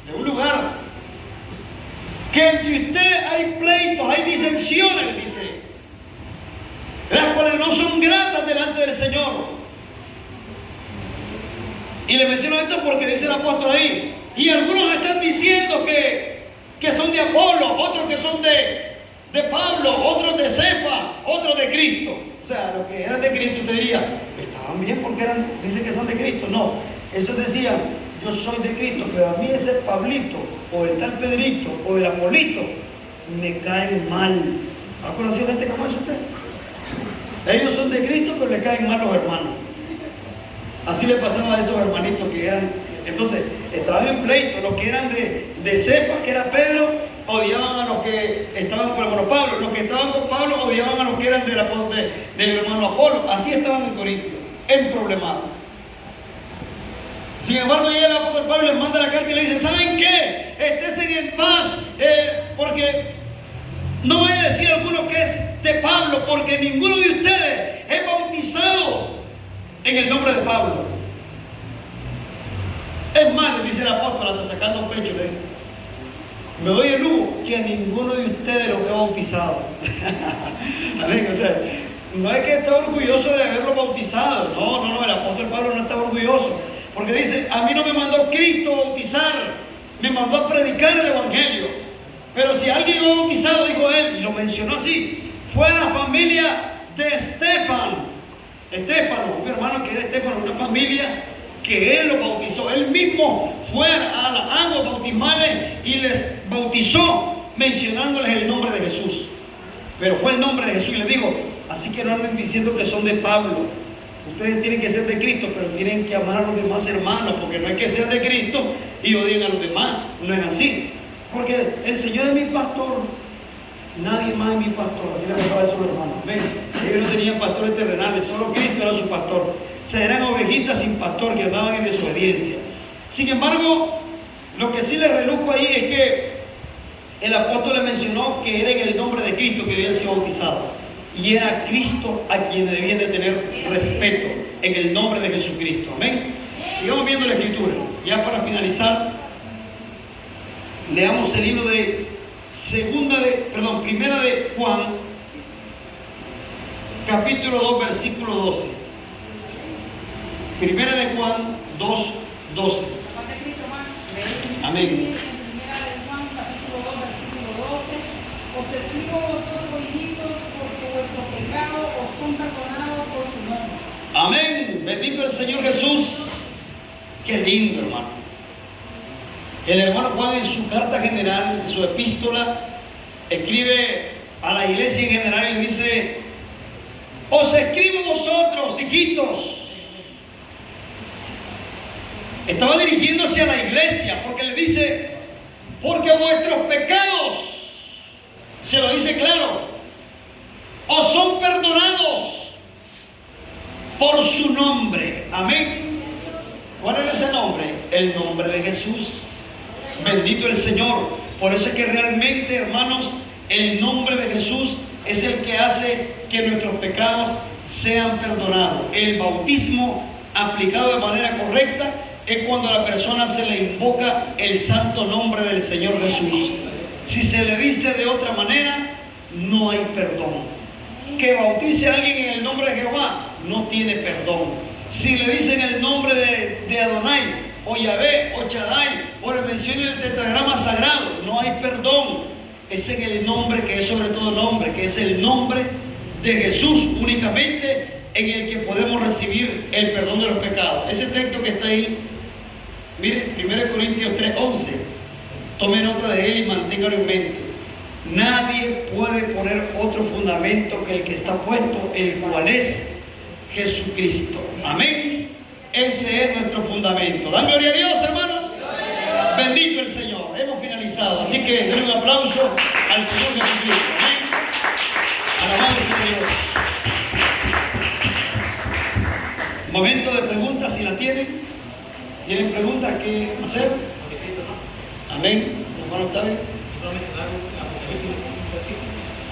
de un lugar, que entre ustedes hay pleitos, hay disensiones, dice, las cuales no son gratas delante del Señor. Y le menciono esto porque dice el apóstol ahí, y algunos están diciendo que son de Apolo, otros que son de Pablo, otros de Cefa, otros de Cristo. O sea, los que eran de Cristo, usted diría, estaban bien porque dicen que son de Cristo. No, esos decían, yo soy de Cristo, pero a mí ese Pablito, o el tal Pedrito, o el Apolito, me caen mal. ¿Ha conocido gente como eso usted? Ellos son de Cristo, pero le caen mal los hermanos. Así le pasaba a esos hermanitos que eran. Entonces, estaban en pleito. Los que eran de Cefa, que era Pedro, odiaban a los que estaban con Pablo. Los que estaban con Pablo odiaban a los que eran del hermano Apolo. Así estaban en Corintio, en problemas. Sin embargo, llega el apóstol Pablo, les manda la carta y le dice, ¿saben qué? Esténse en paz, porque no voy a decir a alguno que es de Pablo, porque ninguno de ustedes es bautizado en el nombre de Pablo. Es más, le dice el apóstol, hasta sacando pecho, le dice, me doy el lujo que a ninguno de ustedes los he bautizado. O sea, no es que esté orgulloso de haberlo bautizado. No, el apóstol Pablo no está orgulloso. Porque dice, a mí no me mandó Cristo a bautizar, me mandó a predicar el Evangelio. Pero si alguien lo ha bautizado, dijo él, y lo mencionó así, fue la familia de Estefano, un hermano que era Estefano, una familia que él lo bautizó. Él mismo fue a las aguas bautismales y les bautizó mencionándoles el nombre de Jesús. Pero fue el nombre de Jesús y les dijo, así que no anden diciendo que son de Pablo. Ustedes tienen que ser de Cristo, pero tienen que amar a los demás hermanos, porque no es que sean de Cristo y odien a los demás. No es así. Porque el Señor es mi pastor, nadie más es mi pastor. Así le pasaba a sus hermanos. Ven, ellos no tenían pastores terrenales, solo Cristo era su pastor. O sea, eran ovejitas sin pastor que andaban en desobediencia. Sin embargo, lo que sí le reluco ahí es que el apóstol le mencionó que era en el nombre de Cristo que debían ser bautizados. Y era Cristo a quien debían de tener respeto, en el nombre de Jesucristo. Amén. Sigamos viendo la escritura. Ya para finalizar, leamos el libro de Primera de Juan, capítulo 2, versículo 12. Primera de Juan 2, 12. Amén. Primera de Juan, capítulo 2, versículo 12. Os escribo a vosotros, hijitos, porque vuestros pecados os son perdonados por su nombre. Amén. Bendito el Señor Jesús. Qué lindo, hermano. El hermano Juan en su carta general, en su epístola, escribe a la iglesia en general y le dice, os escribo a vosotros, hijitos. Estaba dirigiéndose a la iglesia porque le dice, porque vuestros pecados, se lo dice claro, os son perdonados por su nombre. Amén. ¿Cuál es ese nombre? El nombre de Jesús. Bendito el Señor. Por eso es que realmente, hermanos, el nombre de Jesús es el que hace que nuestros pecados sean perdonados. El bautismo aplicado de manera correcta es cuando a la persona se le invoca el santo nombre del Señor Jesús. Si se le dice de otra manera, no hay perdón. Que bautice a alguien en el nombre de Jehová, no tiene perdón. Si le dicen el nombre de Adonai, o Yahvé, o Shaddai, o le mencionan el tetragrama sagrado, no hay perdón. Es en el nombre que es sobre todo nombre, que es el nombre de Jesús únicamente, en el que podemos recibir el perdón de los pecados. Ese texto que está ahí, mire, 1 Corintios 3:11, tome nota de él y manténgalo en mente. Nadie puede poner otro fundamento que el que está puesto, el cual es Jesucristo. Amén. Ese es nuestro fundamento. Dan gloria a Dios, hermanos. Bendito el Señor. Hemos finalizado. Así que den un aplauso al Señor Jesucristo. Amén. Alabado sea Dios. Momento de preguntas, si la tienen. ¿Tienen preguntas que hacer? Amén. Hermano, ¿está bien?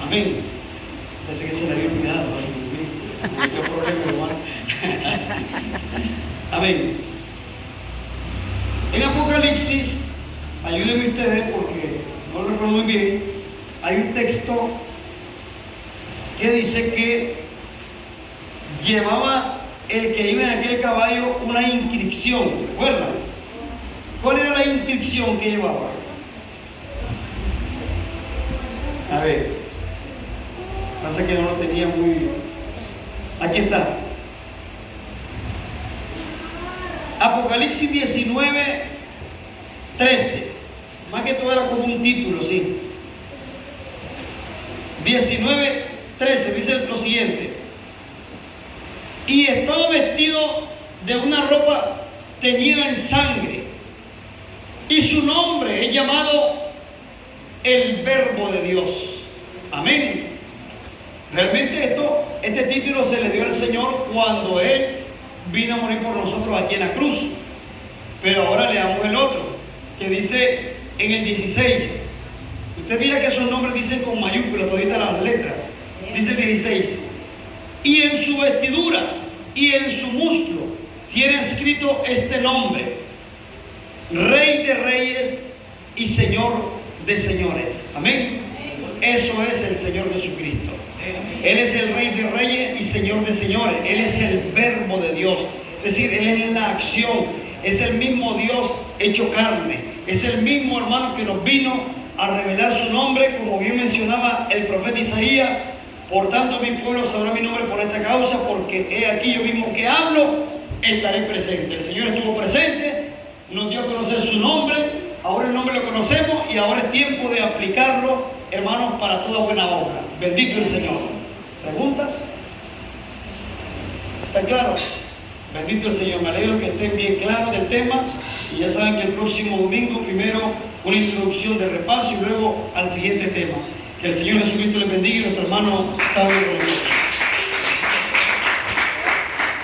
Amén. Parece que se le había olvidado. ¿Qué problema, hermano? Amén. En Apocalipsis, ayúdenme ustedes porque no lo recuerdo muy bien, hay un texto que dice que llevaba el que iba en aquel caballo una inscripción, ¿recuerdan? ¿Cuál era la inscripción que llevaba? A ver, pasa que no lo tenía muy... Aquí está. Apocalipsis 19, 13. Más que todo era como un título, sí. 19, 13, dice lo siguiente. Y estaba vestido de una ropa teñida en sangre. Y su nombre es llamado el Verbo de Dios. Amén. Realmente este título se le dio al Señor cuando Él vino a morir por nosotros aquí en la cruz. Pero ahora leamos el otro, que dice en el 16. Usted mira que esos nombres dicen con mayúsculas, toditas las letras. Dice el 16. Y en su vestidura y en su muslo tiene escrito este nombre: Rey de Reyes y Señor de Señores. Amén. Eso es el Señor Jesucristo. Él es el Rey de Reyes y Señor de Señores. Él es el Verbo de Dios. Es decir, Él es la acción. Es el mismo Dios hecho carne. Es el mismo, hermano, que nos vino a revelar su nombre, como bien mencionaba el profeta Isaías. Por tanto, mi pueblo sabrá mi nombre por esta causa, porque he aquí yo mismo que hablo, estaré presente. El Señor estuvo presente, nos dio a conocer su nombre, ahora el nombre lo conocemos y ahora es tiempo de aplicarlo, hermanos, para toda buena obra. Bendito el Señor. ¿Preguntas? ¿Está claro? Bendito el Señor. Me alegro que estén bien claros del tema y ya saben que el próximo domingo primero una introducción de repaso y luego al siguiente tema. Que el Señor Jesucristo les bendiga y nuestro hermano Pablo.